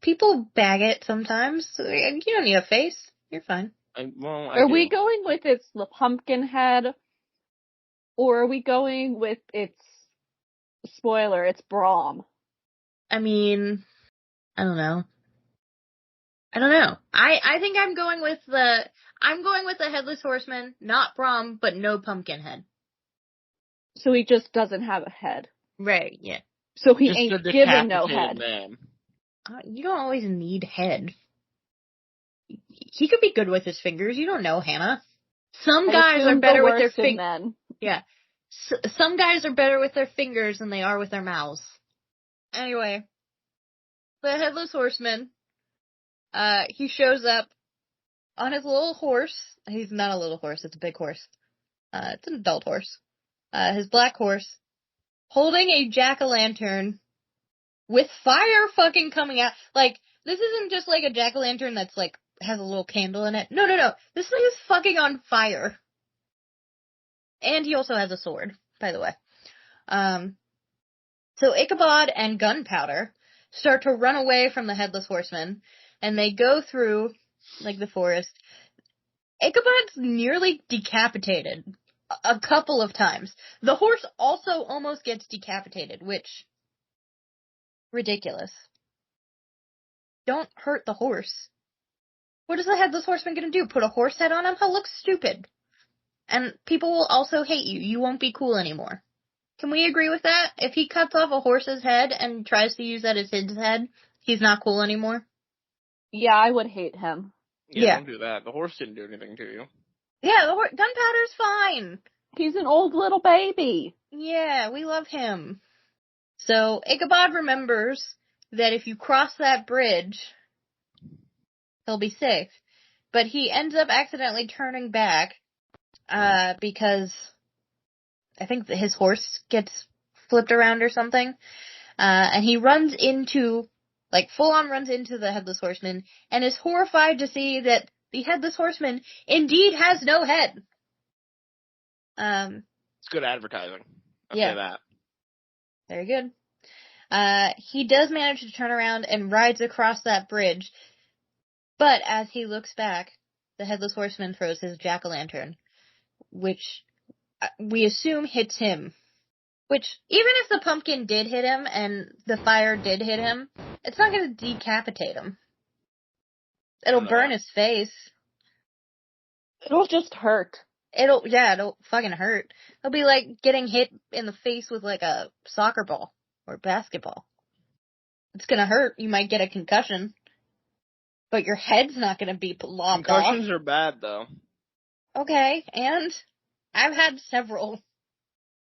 People bag it sometimes. You don't need a face. You're fine. Are we going with the pumpkin head? Or are we going with its spoiler, it's Braum? I mean, I don't know. I think I'm going with the Headless Horseman, not Braum, but no pumpkin head. So he just doesn't have a head. Right, yeah. So he just ain't given no head. Man. You don't always need head. He could be good with his fingers. You don't know, Hannah. Some guys are better with their fingers. Yeah. Some guys are better with their fingers than they are with their mouths. Anyway, the Headless Horseman, he shows up on his little horse. He's not a little horse, it's a big horse. It's an adult horse. His black horse, holding a jack-o'-lantern with fire fucking coming out. Like, this isn't just like a jack-o'-lantern that's like, has a little candle in it. No. This thing is fucking on fire. And he also has a sword, by the way. So Ichabod and Gunpowder start to run away from the Headless Horseman, and they go through, like, the forest. Ichabod's nearly decapitated a couple of times. The horse also almost gets decapitated, which... ridiculous. Don't hurt the horse. What is the Headless Horseman gonna do? Put a horse head on him? He'll look stupid. And people will also hate you. You won't be cool anymore. Can we agree with that? If he cuts off a horse's head and tries to use that as his head, he's not cool anymore? Yeah, I would hate him. Yeah, don't do that. The horse didn't do anything to you. Yeah, Gunpowder's fine. He's an old little baby. Yeah, we love him. So, Ichabod remembers that if you cross that bridge, he'll be safe. But he ends up accidentally turning back, because I think that his horse gets flipped around or something. And he runs into, like, full-on runs into the Headless Horseman, and is horrified to see that the Headless Horseman indeed has no head. It's good advertising. I'll say that. Very good. He does manage to turn around and rides across that bridge, but as he looks back, the Headless Horseman throws his jack-o'-lantern, which we assume hits him. Which, even if the pumpkin did hit him and the fire did hit him, it's not going to decapitate him. It'll burn his face. It'll just hurt. It'll fucking hurt. It'll be like getting hit in the face with like a soccer ball or basketball. It's gonna hurt. You might get a concussion. But your head's not gonna be lobbed off. Concussions are bad, though. Okay, and I've had several.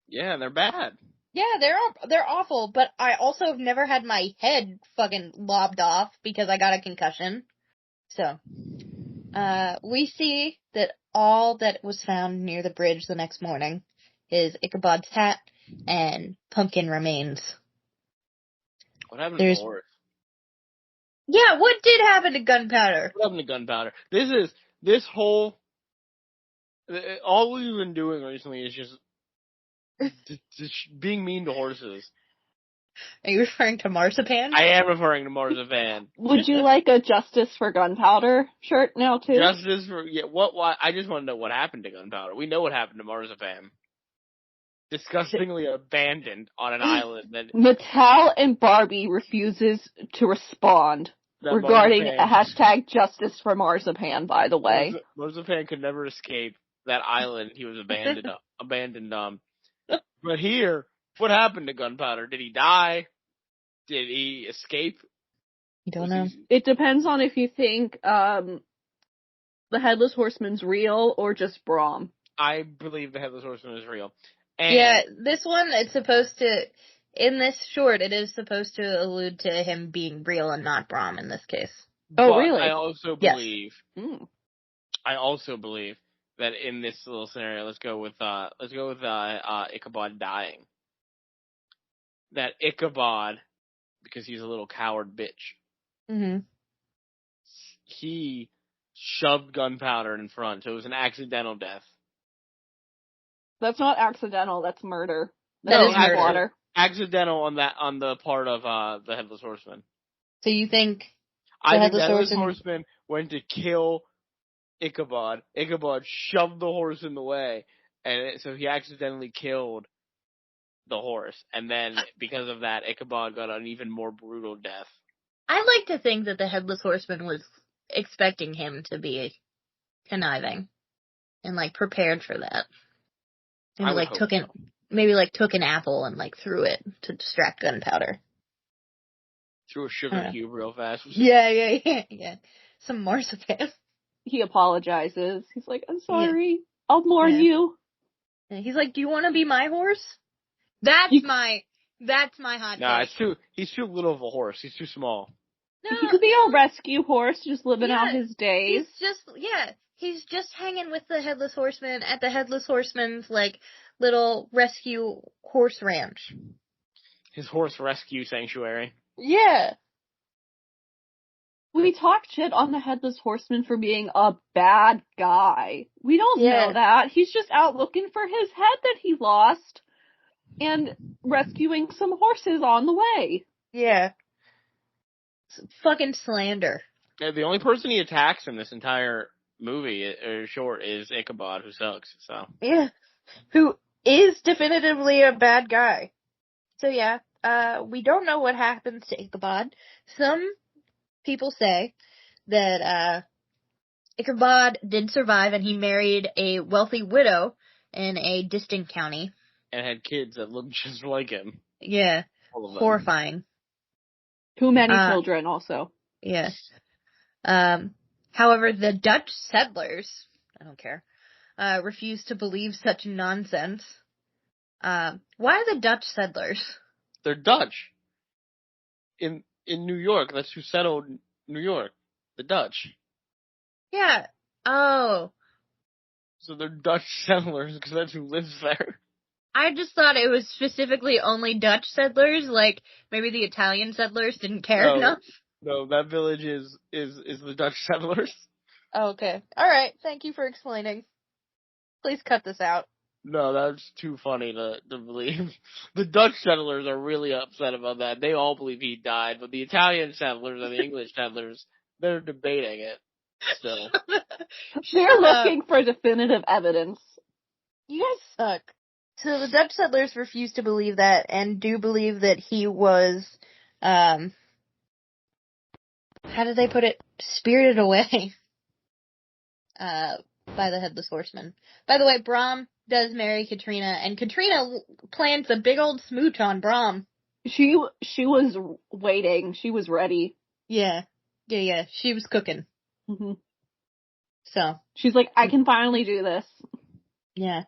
Yeah, they're bad. Yeah, they're awful, but I also have never had my head fucking lobbed off because I got a concussion. So, we see that all that was found near the bridge the next morning is Ichabod's hat and pumpkin remains. What happened to the horse? Yeah, what did happen to Gunpowder? What happened to Gunpowder? This whole... all we've been doing recently is just being mean to horses. Are you referring to marzipan? I am referring to marzipan. Would you like a Justice for Gunpowder shirt now too? Justice for what? Why? I just want to know what happened to gunpowder. We know what happened to marzipan. Disgustingly abandoned on an island. That Mattel and Barbie refuses to respond regarding a hashtag Justice for Marzipan, by the way. Marzipan could never escape that island he was abandoned on. But here, what happened to gunpowder? Did he die? Did he escape? You don't know. It depends on if you think the Headless Horseman's real or just Brahm. I believe the Headless Horseman is real. And yeah, this one, it's supposed to, in this short, it is supposed to allude to him being real and not Brahm in this case. Oh, really? I also believe, Yes. I also believe that in this little scenario, let's go with Ichabod dying. That Ichabod, because he's a little coward bitch, Mm-hmm. he shoved gunpowder in front, so it was an accidental death. That's not accidental, that's murder. That is murder. Water. Accidental on the part of the Headless Horseman. So you think I think the Headless Horseman went to kill Ichabod. Ichabod shoved the horse in the way, and so he accidentally killed the horse. And then because of that, Ichabod got an even more brutal death. I like to think that the Headless Horseman was expecting him to be conniving and like prepared for that. Maybe like took an apple and like threw it to distract gunpowder. Threw a sugar cube real fast. Yeah. Some marzipan. He apologizes. He's like, I'm sorry. Yeah. I'll mourn you. And he's like, do you want to be my horse? That's my hot take. He's too little of a horse. He's too small. No. He could be a rescue horse, just living out his days. He's just hanging with the Headless Horseman at the Headless Horseman's, like, little rescue horse ranch. His horse rescue sanctuary. Yeah. We talk shit on the Headless Horseman for being a bad guy. We don't know that. He's just out looking for his head that he lost and rescuing some horses on the way. Yeah. It's fucking slander. Yeah, the only person he attacks in this entire movie or short is Ichabod, who sucks. So yeah, who is definitively a bad guy. So yeah, we don't know what happens to Ichabod. Some people say that Ichabod did survive and he married a wealthy widow in a distant county and had kids that looked just like him. Yeah, horrifying. Too many children, also. Yes. However, the Dutch settlers, I don't care, refused to believe such nonsense. Why are the Dutch settlers? They're Dutch. In New York, that's who settled New York. The Dutch. Yeah. Oh. So they're Dutch settlers because that's who lives there. I just thought it was specifically only Dutch settlers, like maybe the Italian settlers didn't care enough. No, that village is the Dutch settlers. Oh, okay. Alright, thank you for explaining. Please cut this out. No, that's too funny to believe. The Dutch settlers are really upset about that. They all believe he died, but the Italian settlers and the English settlers, they're debating it still. They're looking for definitive evidence. You guys suck. So the Dutch settlers refuse to believe that and do believe that he was, how did they put it? Spirited away, by the Headless Horseman. By the way, Brahm does marry Katrina, and Katrina plans a big old smooch on Brahm. She was waiting. She was ready. Yeah. She was cooking. Mm-hmm. So. She's like, I can finally do this. Yeah.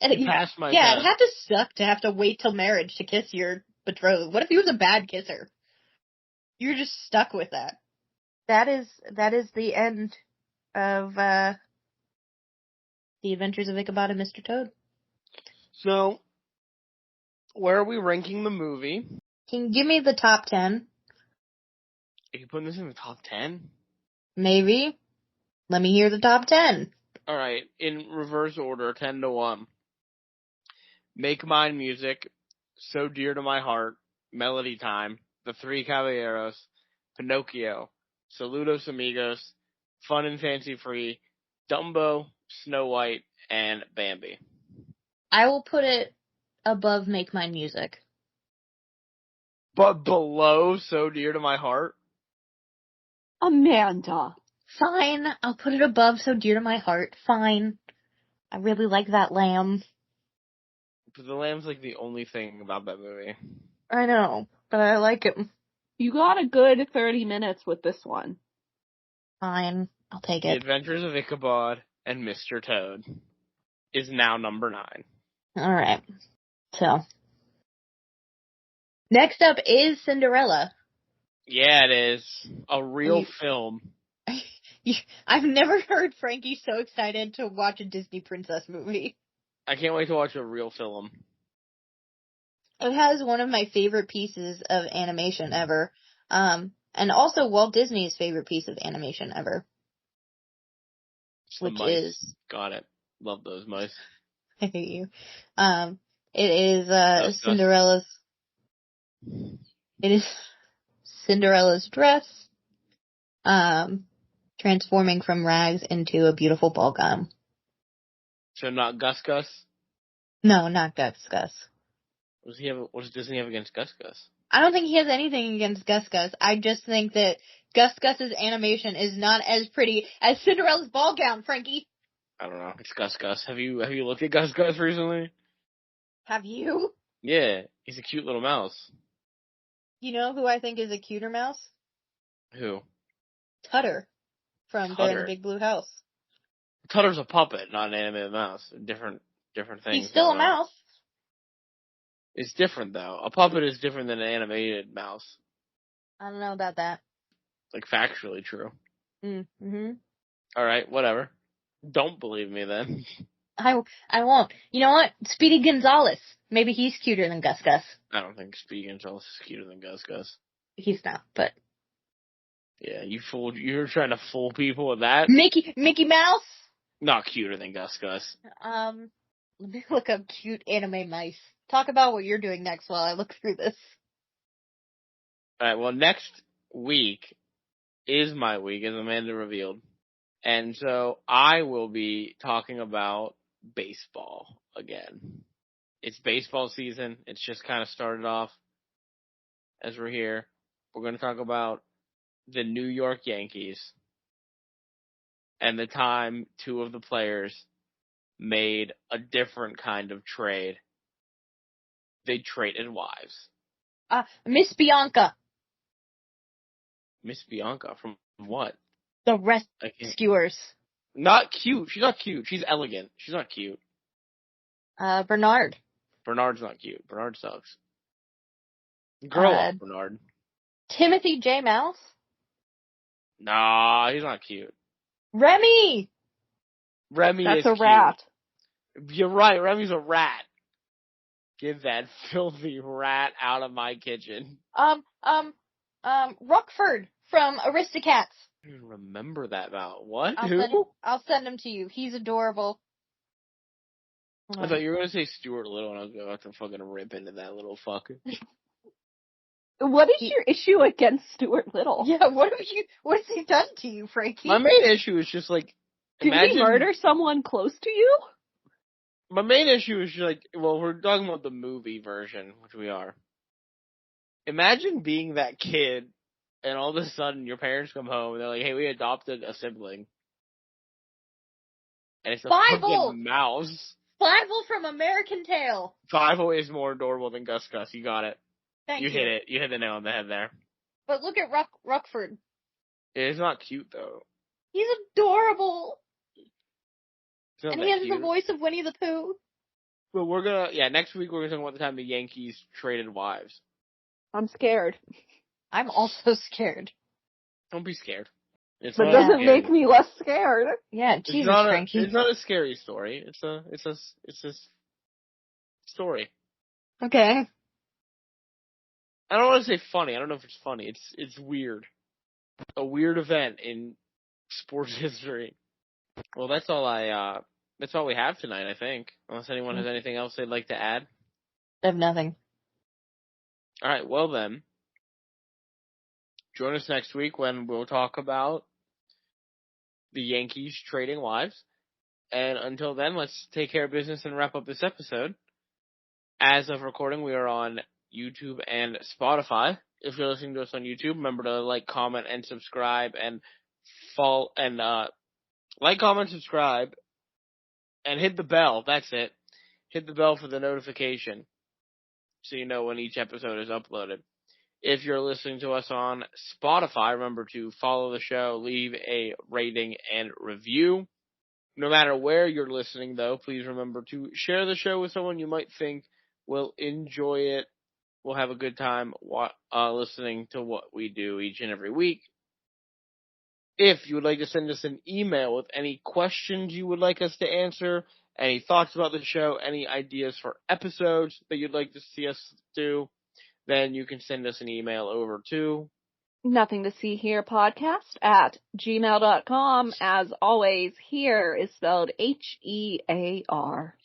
It passed my test. It had to suck to have to wait till marriage to kiss your betrothed. What if he was a bad kisser? You're just stuck with that. That is the end of The Adventures of Ichabod and Mr. Toad. So, where are we ranking the movie? Can you give me the top 10? Are you putting this in the top 10? Maybe. Let me hear the top 10. Alright, in reverse order, 10 to 1. Make Mine Music, So Dear to My Heart, Melody Time, The Three Caballeros, Pinocchio, Saludos Amigos, Fun and Fancy Free, Dumbo, Snow White, and Bambi. I will put it above Make Mine Music. But below So Dear to My Heart? Amanda. Fine, I'll put it above So Dear to My Heart. Fine. I really like that lamb. But the lamb's like the only thing about that movie. I know, but I like it. You got a good 30 minutes with this one. Fine, I'll take The it. Adventures of Ichabod and Mr. Toad is now number 9. Alright. So. Next up is Cinderella. Yeah, it is. A real film. I've never heard Frankie so excited to watch a Disney princess movie. I can't wait to watch a real film. It has one of my favorite pieces of animation ever. And also Walt Disney's favorite piece of animation ever. Which is... Got it. Love those mice. I hate you. It is, Cinderella's... It is Cinderella's dress, transforming from rags into a beautiful ball gown. So not Gus Gus? No, not Gus Gus. What does Disney have against Gus Gus? I don't think he has anything against Gus Gus. I just think that Gus Gus's animation is not as pretty as Cinderella's ball gown, Frankie. I don't know. It's Gus Gus. Have you looked at Gus Gus recently? Have you? Yeah, he's a cute little mouse. You know who I think is a cuter mouse? Who? Tutter from Bear in the Big Blue House. Tutter's a puppet, not an animated mouse. Different things. He's still a mouse. It's different though. A puppet is different than an animated mouse. I don't know about that. Like factually true. Mm-hmm. Alright, whatever. Don't believe me then. I won't. You know what? Speedy Gonzales. Maybe he's cuter than Gus Gus. I don't think Speedy Gonzales is cuter than Gus Gus. He's not, but... Yeah, you're trying to fool people with that? Mickey Mouse? Not cuter than Gus Gus. Let me look up cute anime mice. Talk about what you're doing next while I look through this. Alright, well next week is my week, as Amanda revealed. And so I will be talking about baseball again. It's baseball season. It's just kind of started off as we're here. We're going to talk about the New York Yankees and the time 2 of the players made a different kind of trade. They traded wives. Miss Bianca. Miss Bianca from what? The Rescuers. Not cute. She's not cute. She's elegant. She's not cute. Bernard. Bernard's not cute. Bernard sucks. Grow up, Bernard. Timothy J. Mouse? Nah, he's not cute. Remy! Remy That's is a cute. rat. You're right, Remy's a rat. Get that filthy rat out of my kitchen. Rockford from Aristocats. I don't even remember that about what? I'll send him to you. He's adorable. I thought you were going to say Stuart Little, and I was about to fucking rip into that little fucker. What is your issue against Stuart Little? Yeah, what has he done to you, Frankie? My main issue is just like, did he murder someone close to you? My main issue is like, well, we're talking about the movie version, which we are. Imagine being that kid, and all of a sudden your parents come home and they're like, hey, we adopted a sibling. And it's a fucking mouse. Fievel from American Tail. Fievel is more adorable than Gus Gus. You got it. Thank you. You hit it. You hit the nail on the head there. But look at Rockford. It's not cute, though. He's adorable. And he has the voice of Winnie the Pooh. But next week we're going to talk about the time the Yankees traded wives. I'm scared. I'm also scared. Don't be scared. That doesn't make me less scared. Yeah, Jesus, Frankie. It's not a scary story. It's a story. Okay. I don't want to say funny. I don't know if it's funny. It's weird. A weird event in sports history. Well, that's all we have tonight, I think. Unless anyone has anything else they'd like to add. I have nothing. All right, well then, join us next week when we'll talk about the Yankees trading wives. And until then, let's take care of business and wrap up this episode. As of recording, we are on YouTube and Spotify. If you're listening to us on YouTube, remember to like, comment, and subscribe, and follow, and like, comment, subscribe, and hit the bell. That's it. Hit the bell for the notification, so you know when each episode is uploaded. If you're listening to us on Spotify, remember to follow the show, leave a rating and review. No matter where you're listening, though, please remember to share the show with someone you might think will enjoy it. We'll have a good time listening to what we do each and every week. If you would like to send us an email with any questions you would like us to answer, any thoughts about the show, any ideas for episodes that you'd like to see us do, then you can send us an email over to Nothing to See Here podcast at gmail.com. As always, here is spelled H-E-A-R.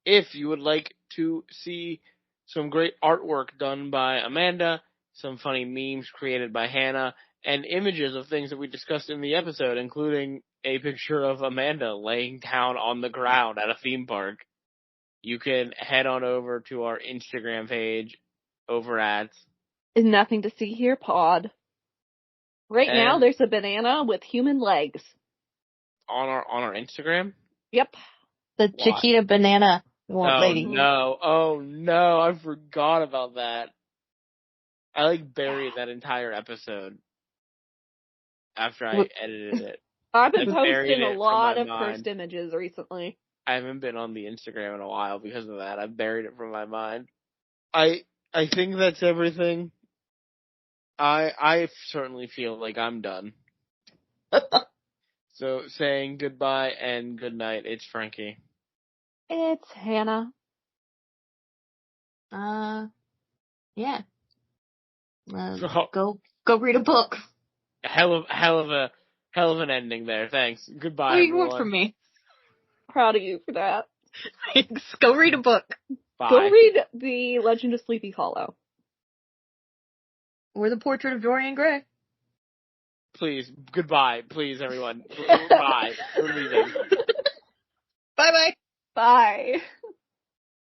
If you would like to see some great artwork done by Amanda, some funny memes created by Hannah, and images of things that we discussed in the episode, including a picture of Amanda laying down on the ground at a theme park, you can head on over to our Instagram page over at Nothing to See Here pod. Right now, there's a banana with human legs. On our Instagram? Yep. The Chiquita banana lady. Oh no, I forgot about that. I buried that entire episode after I edited it. I've been posting a lot of cursed images recently. I haven't been on the Instagram in a while because of that. I buried it from my mind. I think that's everything. I certainly feel like I'm done. So saying goodbye and good night, it's Frankie. It's Hannah. Yeah. Go read a book. Hell of an ending there. Thanks. Goodbye. What do you want from me? Proud of you for that. Thanks. Go read a book. Bye. Go read The Legend of Sleepy Hollow. Or The Portrait of Dorian Gray. Please, goodbye. Please, everyone. Bye. We're leaving. Bye-bye. Bye.